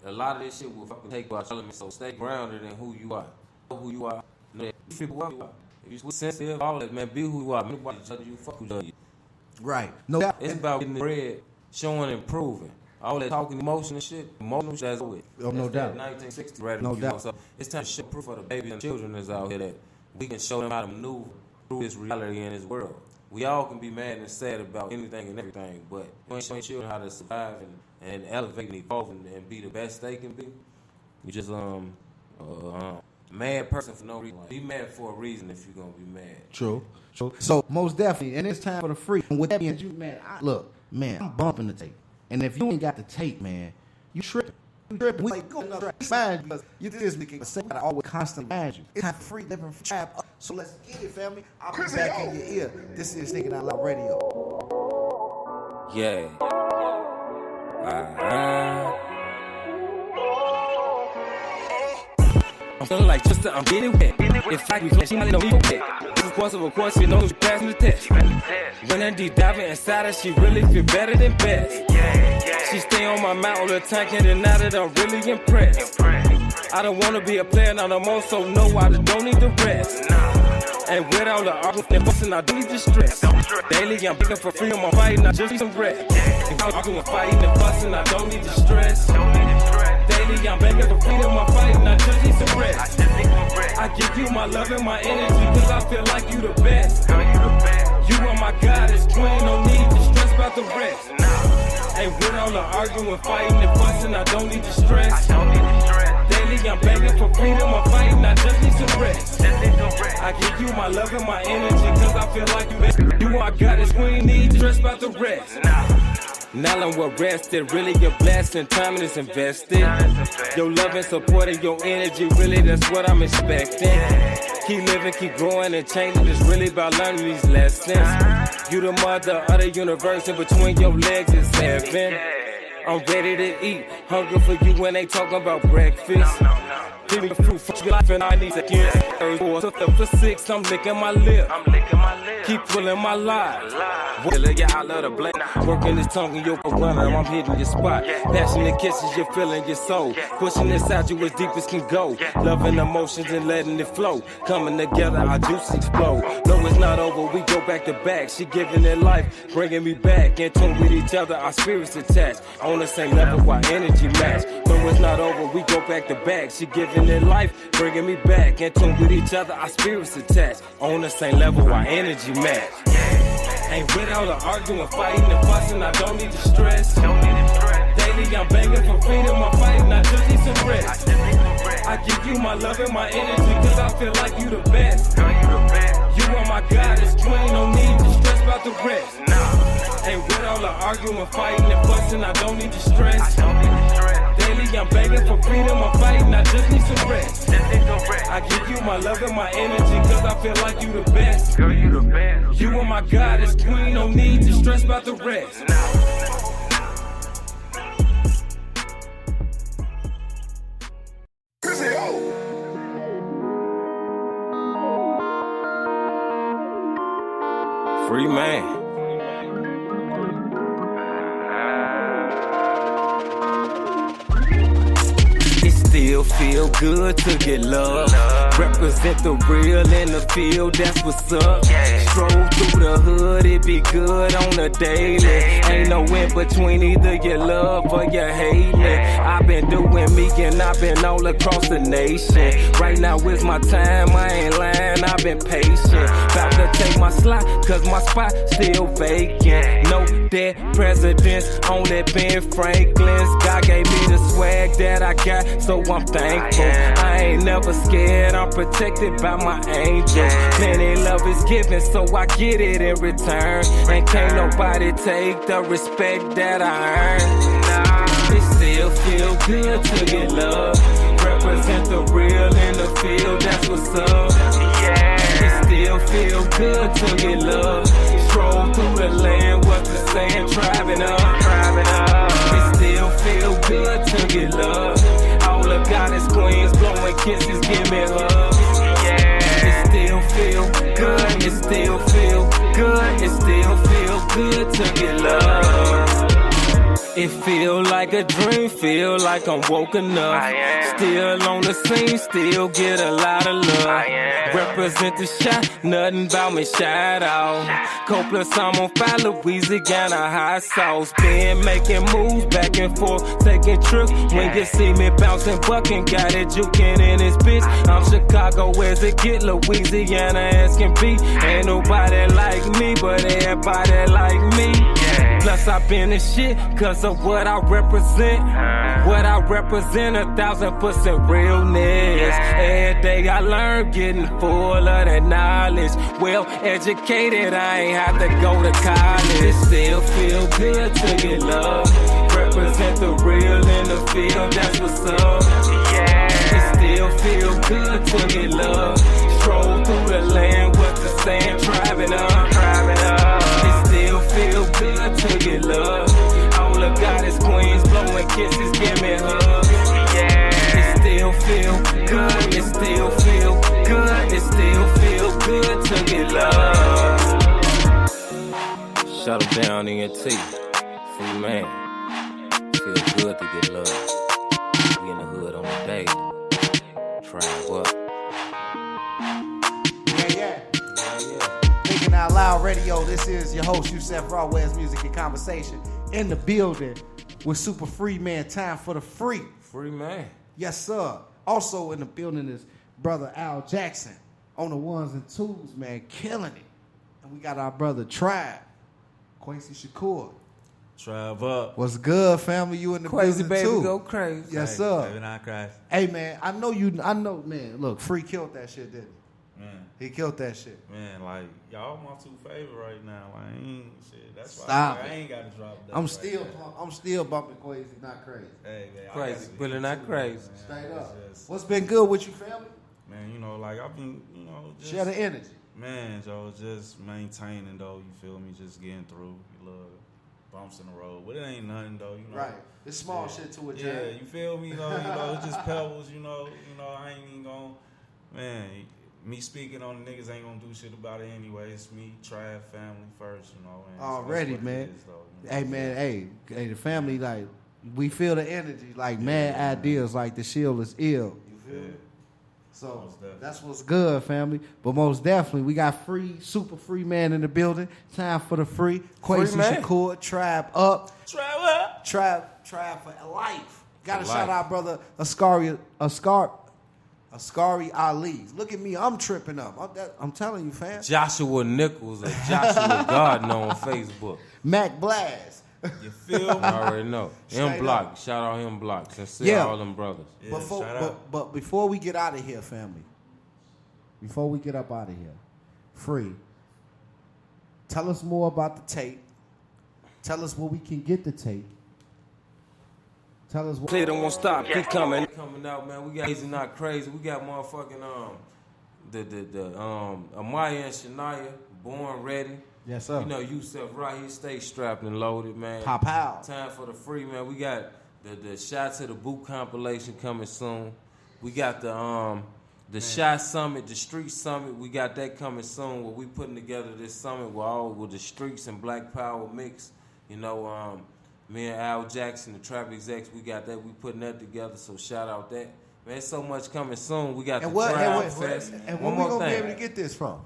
A lot of this shit will fucking take you out your element, so stay grounded in who you are. Know who you are. Know that you feel who you are. If you're sensitive, all that, man, be who you are. Nobody judge you, fuck who judge you. Right. No doubt. It's about getting the bread, showing and proving. All that talking emotional shit, that's with. Oh, no doubt. 1960 right. No doubt. So it's time to show proof for the babies and children that's out here that we can show them how to maneuver through this reality in this world. We all can be mad and sad about anything and everything, but you ain't showing children how to survive and elevate and evolve and be the best they can be. You just mad person for no reason. Be mad for a reason if you're gonna be mad. True. So most definitely, and it's time for the free. And with that being said, man, I'm bumping the tape. And if you ain't got the tape, man, you tripping. We like go another mind because you this weekend. I always constantly mind you. It's time for free living for trap. So let's get it, family. I'll be back in your ear. This is Thinking Out Loud Radio. Yeah. I'm feeling like Twister, I'm getting wet. If I can, she might know me wet. Of course, you know she passed me the test. When I'm deep diving inside her, she really feel better than best. She stay on my mouth all the time, can't deny that I'm really impressed. I don't wanna be a player now no more, so no, I just don't need the rest. And with all the arguing and busting, I don't need the stress. Daily, I'm begging for freedom, I'm fighting, I just need some rest. If I'm arguing, fighting and busting, I don't need the stress. Daily, I'm begging for freedom, I'm fighting, I just need some rest. I give you my love and my energy, cause I feel like you the best. You are my goddess, queen, no need to stress. about the rest. Ain't with all the arguing, fighting, and fussing, I don't need to stress. Daily I'm begging for freedom, I'm fighting, I just need some rest. I give you my love and my energy, cause I feel like you I got it, we ain't need stress about the rest. Now I'm well rested, really a blessing, time is invested. Your love and support and your energy, really that's what I'm expecting. Keep living, keep growing and changing, it's really about learning these lessons. You the mother of the universe, in between your legs is heaven. I'm ready to eat, hungry for you when they talking about breakfast. Give me fruit for your life and I need to get it. 4 to 6, I'm licking my lip. Keep pulling my lie. Yeah, I love the blend. Working this tongue in your runner, I'm hitting your spot. Passionate kisses, you're feeling your soul. Pushing inside you as deep as can go. Loving emotions and letting it flow. Coming together, our juices explode. No, it's not over, we go back to back. She giving it life, bringing me back. In tune with each other, our spirits attached. On the same level, our energy match. No, it's not over, we go back to back. She giving it life, bringing me back. In tune with each other, our spirits attached. On the same level, our energy match. Ain't with all the arguing, fighting, and fussing, I don't need to stress. Daily I'm begging for freedom, I'm fighting, I just need some rest. I give you my love and my energy, cause I feel like you the best. You are my goddess, queen, no need to stress about the rest. Ain't with all the arguing, fighting, and fussing, I don't need to stress. Daily I'm begging for freedom, I'm fighting, I just need some rest. I give you my love and my energy, cause I feel like you the best. You are my goddess, queen, no need to stress about the rest. Free man. Still feel good to get love. Represent the real in the field, that's what's up. Stroll through the hood, it be good on the daily. Ain't no in between, either you love or you hate me. I've been doing me and I've been all across the nation. Right now is my time, I ain't lying, I've been patient. About to take my slot, cause my spot still vacant. No dead presidents, only Ben Franklin's. God gave me the swag that I got, so I'm thankful. I ain't never scared, I'm protected by my angels. Plenty love is given, so I get it in return. And can't nobody take the respect that I earn. It still feel good to get love. Represent the real in the field, that's what's up. It still feel good to get love. Stroll through the land, what the saying, driving up. It still feel good to get love. All the goddess queens blowing kisses, give me hugs. It still feel good, it still feel good, it still feel good to get love. It feel like a dream, feel like I'm woken up. Still on the scene, still get a lot of love. Represent the shot, nothing about me, shout out. Copless, I'm on fire, Louisiana hot sauce. Been making moves back and forth, taking trips. When you see me bouncing, bucking, got it juking in this bitch. I'm Chicago as it get, Louisiana as can be. Ain't nobody like me, but everybody like me. Plus I've been in shit, cause of what I represent. What I represent, 1,000% realness. Every day I learn, getting full of that knowledge. Well educated, I ain't have to go to college. It still feel good to get love. Represent the real in the field, that's what's up. It still feel good to get love. Stroll through the land, what the saying, driving up. It still feel good to get love. All the goddess queens blowing kisses, give me hugs. It still feel good, it still feel good, it still feel good to get love. Shut them down, ENT. Free man. Feel good to get love. We in the hood on the day. Try what? Yeah. Thinking Out Loud Radio. This is your host, Yusef Rawez, Music and Conversation. In the building with Super Free Man. Time for the free. Free man. Yes, sir. Also in the building is brother Al Jackson on the ones and twos, man, killing it. And we got our brother Tribe. Quincy Shakur. Trav up. What's good, family? You in the Crazy building baby too? go crazy. Yes, Hey, sir. Baby, not crazy. Hey, man, I know, man. Look, Free killed that shit, didn't he? Man, He killed that shit. man, like, y'all my two favorite right now. Like, I ain't shit. That's why Stop I it. ain't got to drop that. I'm still bumping Quasi, not crazy. Hey, man, I Crazy, got really to not too, crazy. man. Straight up. It's just- What's been good with you, family? Man, you know, like, I've been, you know, just. Share the energy. Man, Joe, just maintaining, though, you feel me? Just getting through. You little bumps in the road. But it ain't nothing, though, you know. Right. It's small shit to it, Yeah, Jay. you feel me, though? You know, it's just pebbles, you know, I ain't even gonna, man, me speaking on the niggas ain't gonna do shit about it anyway. It's me, Trav, family first, you know. And Already, that's what man. it is, though, you know? Hey, man, hey, the family, like, we feel the energy, like, mad ideas, like the shield is ill. You feel Yeah. me? So Most definitely. that's what's good, family. But most definitely, we got super free man in the building. Time for the free. Quasi man. Shakur, Tribe up. Trav up! Tribe for life. Got to For shout life. out, brother Askari Ali. Look at me, I'm tripping up. I'm telling you, fam. Joshua Nichols or Joshua Gardner on Facebook. Mac Blast. You feel me? I already know. Straight M Block. Shout out him Block. Sincere Yeah. all them brothers. Yeah, shout out. But before we get out of here, family, before we get up out of here, free, tell us more about the tape. Tell us where we can get the tape. Tell us what. Play don't won't stop, keep coming. Coming out, man. We got Crazy Not Crazy. We got motherfucking Amaya and Shania, Born Ready. Yes, sir. You know, Yusef right, he stay strapped and loaded, man. Pop out. Time for the free, man. We got the Shot to the Boot compilation coming soon. We got the Shot Summit, the Street Summit. We got that coming soon. Where we putting together this summit with the streets and Black Power mix. You know, me and Al Jackson, the Trap Execs, we got that. We putting that together. So shout out that. Man, so much coming soon. We got And the what? Trial And Fest. where One we more gonna be thing. able to get this from?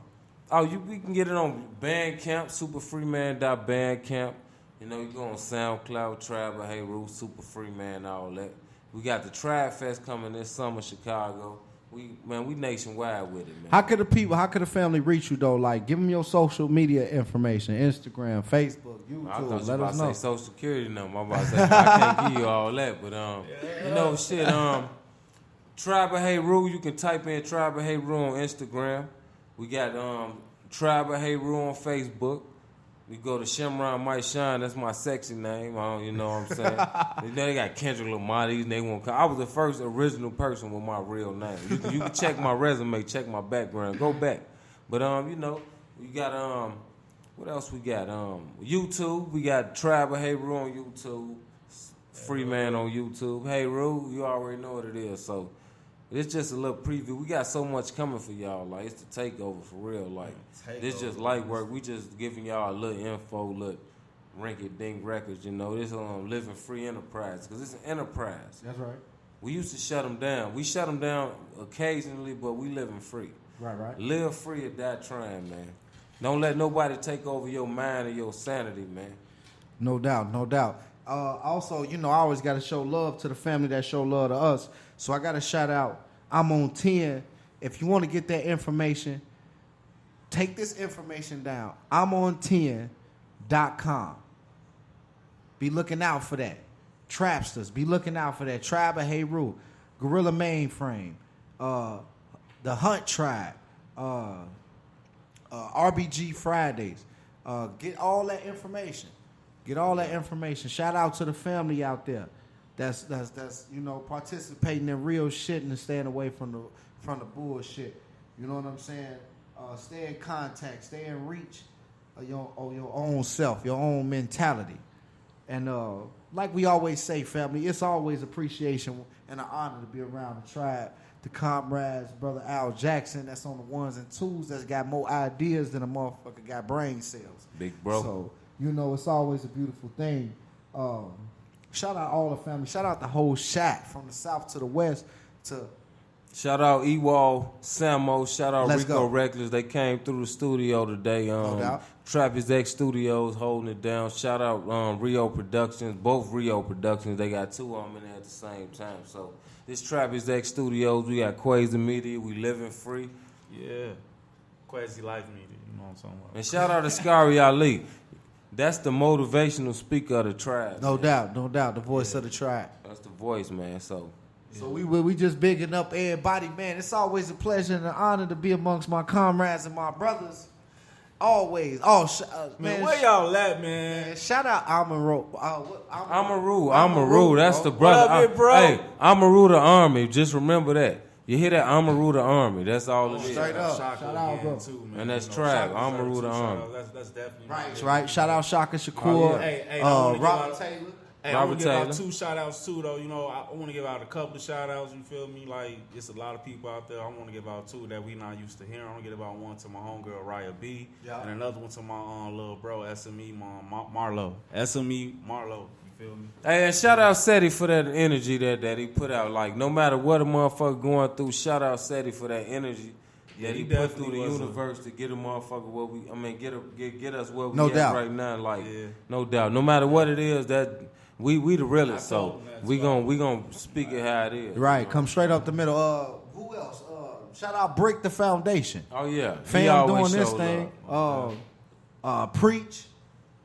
Oh, we can get it on Bandcamp, superfreeman.bandcamp. You know, you go on SoundCloud, Tribe, Hey Roo, Super Free Man, all that. We got the Tribe Fest coming this summer, Chicago. We nationwide with it, man. How could the family reach you though? Like, give them your social media information: Instagram, Facebook, YouTube. I thought you Let about us to know. say Social Security number. I'm about to say I can't give you all that, but you know, shit. Tribe of Hey Roo. You can type in Tribe of Hey Roo on Instagram. We got Tribe of Hey Roo on Facebook. We go to Shimron Might Shine. That's my sexy name. You know what I'm saying? You know, they got Kendrick Lamar. These they won't come. I was the first original person with my real name. You can check my resume, check my background. Go back. But you know, we got what else we got? YouTube. We got Tribe of Hey Roo on YouTube. Free Man on YouTube. Hey Roo, you already know what it is. So it's just a little preview. We got so much coming for y'all. Like, it's the takeover for real. Like, this just light work. We just giving y'all a little info, little rinky-dink records, you know. This Living Free Enterprise, because it's an enterprise. That's right. We used to shut them down. We shut them down occasionally, but we living free. Right. Live free or die trying, man. Don't let nobody take over your mind or your sanity, man. No doubt. Also, you know, I always got to show love to the family that show love to us. So I got to shout out, I'm on 10. If you want to get that information, take this information down. I'm on 10.com. Be looking out for that. Trapsters, be looking out for that. Tribe of Hey Roo, Gorilla Mainframe, the Hunt Tribe, RBG Fridays. Get all that information. Shout out to the family out there that's you know, participating in real shit and staying away from the bullshit. You know what I'm saying? Stay in contact, stay in reach of your own self, your own mentality. And like we always say, family, it's always appreciation and an honor to be around the tribe, the comrades, brother Al Jackson, that's on the ones and twos, that's got more ideas than a motherfucker got brain cells. Big bro. So, you know, it's always a beautiful thing. Shout out all the family. Shout out the whole shot from the south to the west to... Shout out Ewald, Samo. Shout out Let's Rico go. Reckless. They came through the studio today. No doubt. Trappist X Studios holding it down. Shout out Rio Productions. Both Rio Productions. They got two of them in there at the same time. So this Trappist X Studios. We got Quasi Media. We living free. Yeah. Quasi Life Media. You know what I'm talking about. And shout out to Scary Ali. that's the motivational speaker of the tribe. No doubt, the voice of the tribe. That's the voice, man. So we just bigging up everybody, man. It's always a pleasure and an honor to be amongst my comrades and my brothers. Always. Man, where y'all at, man? Shout out Amaru. Amaru, that's the brother. What up, big bro? Hey, Amaru the Army. Just remember that. You hear that? Amaru the Army. That's all it is. Straight up. Shaka Shout out, again, bro. too, man. And that's You tribe. Shaka Amaru deserves the two Army. shout-outs. That's definitely Right. Shout out Shaka Shakur. Hey, I wanna give Robert out- Taylor. Hey, I want to give Taylor. out 2 shout-outs too, though. You know, I want to give out a couple of shout-outs, you feel me? Like, it's a lot of people out there. I want to give out 2 that we not used to hearing. I want to give out one to my homegirl, Raya B, and another one to my little bro, SME Marlo. SME Marlo, you feel me? Hey, and shout out Seti for that energy that he put out. Like, no matter what a motherfucker going through, shout out Seti for that energy that he put through the universe to get a motherfucker get us where we No at doubt. right now. Like, no doubt. No matter what it is, that we the realest. So we gonna speak it how it is. Right, come straight up the middle. Who else? Shout out Brick the Foundation. Oh yeah, He Fam always doing this showed thing. love. Preach.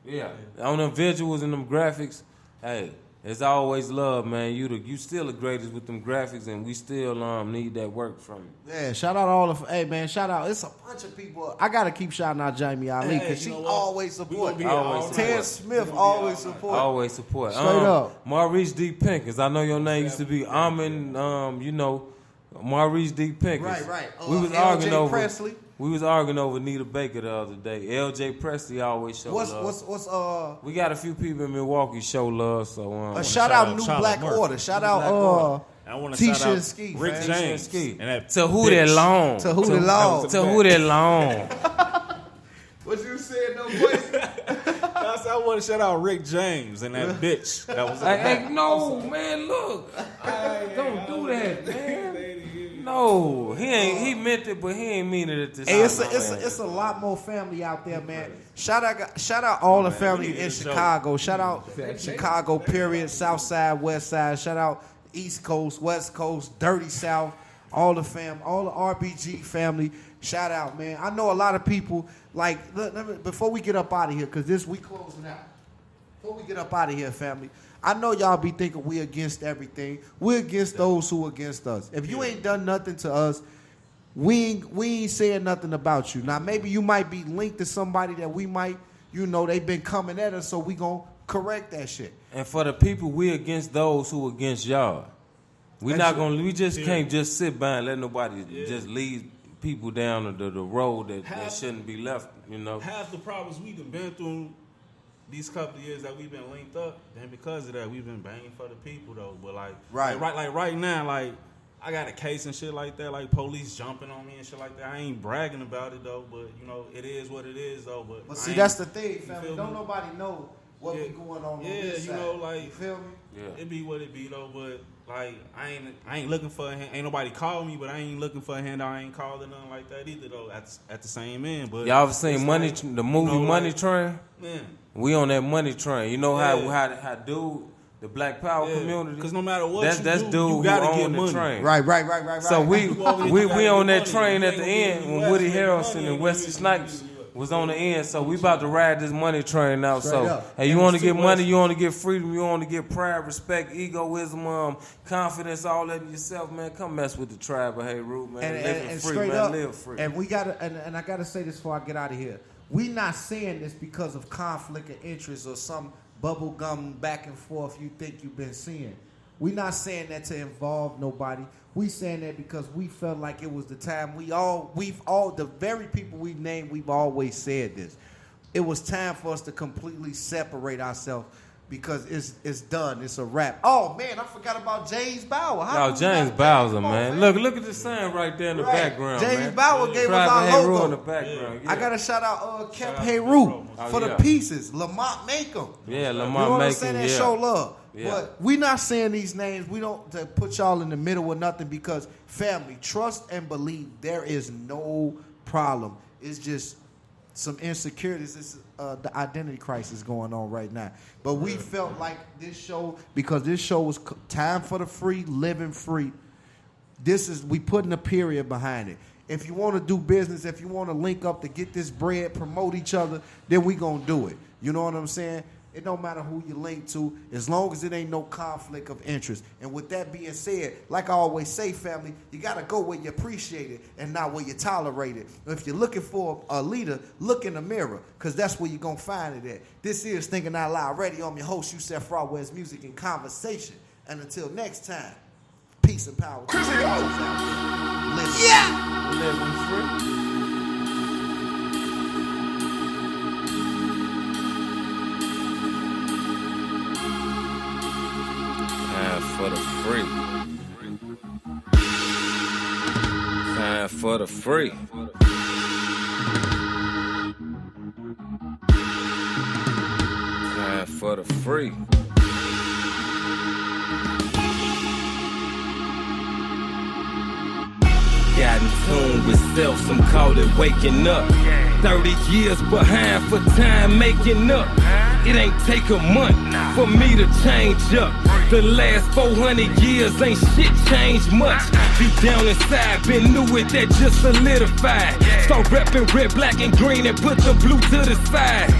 Yeah, on them visuals and them graphics. Hey, it's always love, man. You still the greatest with them graphics, and we still need that work from you. Yeah, shout out all of. Hey man, shout out. It's a bunch of people. I gotta keep shouting out Jamie Ali because she always support. Ted Smith always support. Always support. Straight up. Maurice D. Pinkins. I know your name used to be Amin. Maurice D. Pinkins. Right. We was LJ arguing over. Presley. We was arguing over Nita Baker the other day. L.J. Presley always show love. We got a few people in Milwaukee show love. So shout out New Black Order. Shout out I want to shout Tisha out and Ski. Rick fam. James. Ski. And that to who that long? To who that long? To who that long? What you said, no boy? I want to shout out Rick James and that bitch. That was No, man, look. Don't do that, man. No, he ain't. He meant it, but he ain't mean it at this time. It's a lot more family out there, man. Shout out all the family in Chicago. Shout out Chicago, period. South Side, West Side. Shout out East Coast, West Coast, Dirty South. All the all the RBG family. Shout out, man. I know a lot of people like. Before we get up out of here, because we closing out. Before we get up out of here, family. I know y'all be thinking we against everything. We're against those who against us. If you ain't done nothing to us, we ain't saying nothing about you. Now, maybe you might be linked to somebody that we might, they've been coming at us, so we gonna correct that shit. And for the people, we against those who against y'all. We just can't just sit by and let nobody just lead people down the road that shouldn't be left, Half the problems we've been through these couple of years that we've been linked up, and because of that, we've been banging for the people though. But right now, like I got a case and shit like that, like police jumping on me and shit like that. I ain't bragging about it though, but it is what it is though. But see, that's the thing, family. Don't nobody know what be going on this side. You feel me? Yeah. It be what it be though, but like I ain't looking for ain't nobody called me, but I ain't looking for a handout. I ain't calling nothing like that either though. At the same end, but y'all ever seen the movie Money Train? Man. We on that money train. You know how dude, the Black Power community. Because no matter what that's you do, dude you gotta who get own money. the train. Right. So we on that train at the end when Woody Harrelson and Wesley Snipes was on the end. So we about to ride this money train out. Straight So up. hey, you want to get money, you want to get freedom, you want to get pride, respect, egoism, confidence, all that in yourself, man. Come mess with the tribe of Hey Root, man. And free, straight man. up, Live free. and we gotta and I gotta say this before I get out of here. We not saying this because of conflict of interest or some bubblegum back and forth you think you've been seeing. We not saying that to involve nobody. We saying that because we felt like it was the time we've all the very people we named, we've always said this. It was time for us to completely separate ourselves because it's done. It's a wrap. Oh man, I forgot about James Bauer. James Bowser, man. Look at the sign right there in the background, James man. Bauer gave us our Hey Root logo. in the background. Yeah. I gotta shout out Kemp Hayru for the pieces. Lamont Macomb. Yeah, Lamont You know what I'm Macomb, saying? That show love. Yeah. But we not saying these names. We don't to put y'all in the middle with nothing because family, trust and believe. There is no problem. It's just some insecurities. It's the identity crisis going on right now. But we felt like this show, because this show was time for the free, living free. We putting a period behind it. If you want to do business, if you want to link up to get this bread, promote each other, then we gonna do it. You know what I'm saying? It don't matter who you link to, as long as it ain't no conflict of interest. And with that being said, like I always say, family, you got to go where you appreciate it and not where you tolerate it. If you're looking for a leader, look in the mirror, because that's where you're going to find it at. This is Thinking Out Loud Radio. I'm your host, Yusef Rawez, Music and Conversation. And until next time, peace and power. Yeah! Living free. For the free. Time for the free. Time for the free. Got in tune with self, some call it waking up. 30 years behind for time making up. It ain't take a month for me to change up. The last 400 years ain't shit changed much. Deep down inside, been new it that just solidified. Start reppin' red, black, and green and put the blue to the side.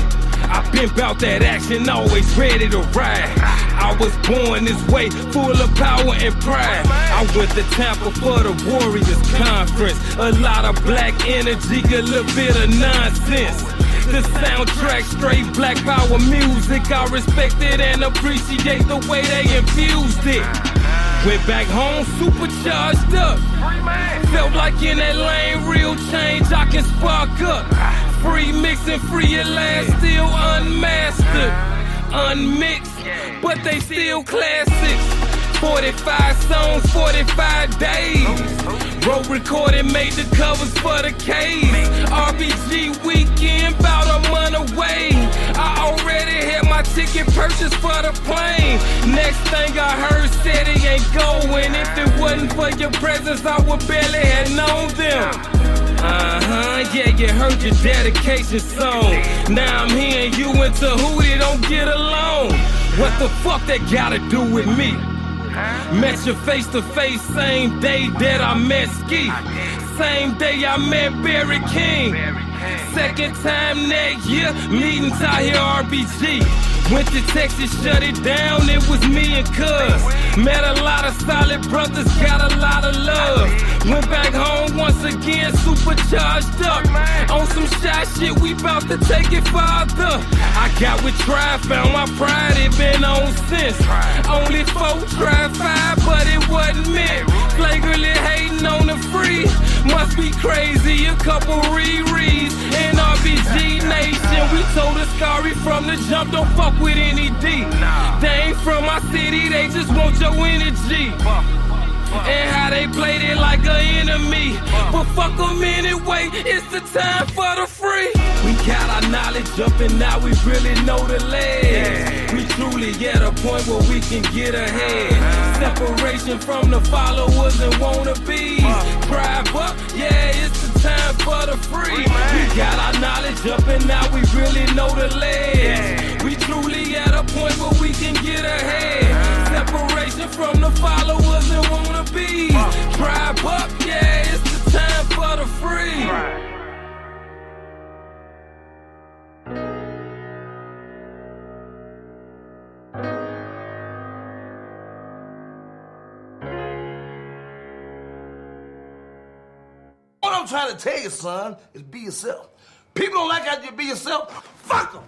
I've been bout that action, always ready to ride. I was born this way, full of power and pride. I went to Tampa for the Warriors Conference. A lot of black energy, a little bit of nonsense. The soundtrack, straight black power music. I respect it and appreciate the way they infused it. Went back home supercharged up. Felt like in that lane, real change I can spark up. Free mixing, free at last, still unmastered. Unmixed, but they still classics. 45 songs, 45 days. Wrote, recorded, made the covers for the K's. RBG weekend, about a month away. I already had my ticket purchased for the plane. Next thing I heard said he ain't going. If it wasn't for your presence, I would barely have known them. Yeah, you heard your dedication song. Now I'm hearing you into who they don't get along. What the fuck that gotta do with me? Met you face to face, same day that I met Ski. Same day I met Barry King. Second time that year, meetings out here RBG. Went to Texas, shut it down, it was me and Cuz. Met a lot of solid brothers, got a lot of love. Went back home once again, supercharged up. On some shy shit, we bout to take it farther. I got with Tribe, found my pride, it been on since. Only 4, tried 5, but it wasn't meant. Flagrantly hating on the free, must be crazy, a couple rereads. In RBG Nation, we told Ascari from the jump, don't fuck with any D. They ain't from my city, they just want your energy. And how they played it like an enemy. But fuck them anyway, it's the time for the free. We got our knowledge up and now we really know the legs. We truly at a point where we can get ahead. Separation from the followers and wannabes. Drive up, yeah, it's the time for the free. We got our knowledge up and now we really know the legs. We truly at a point where we can get ahead. Separation from the followers and wannabes. Drive up, yeah, it's the time for the free. What I'm trying to tell you, son, is be yourself. People don't like how you be yourself. Fuck them.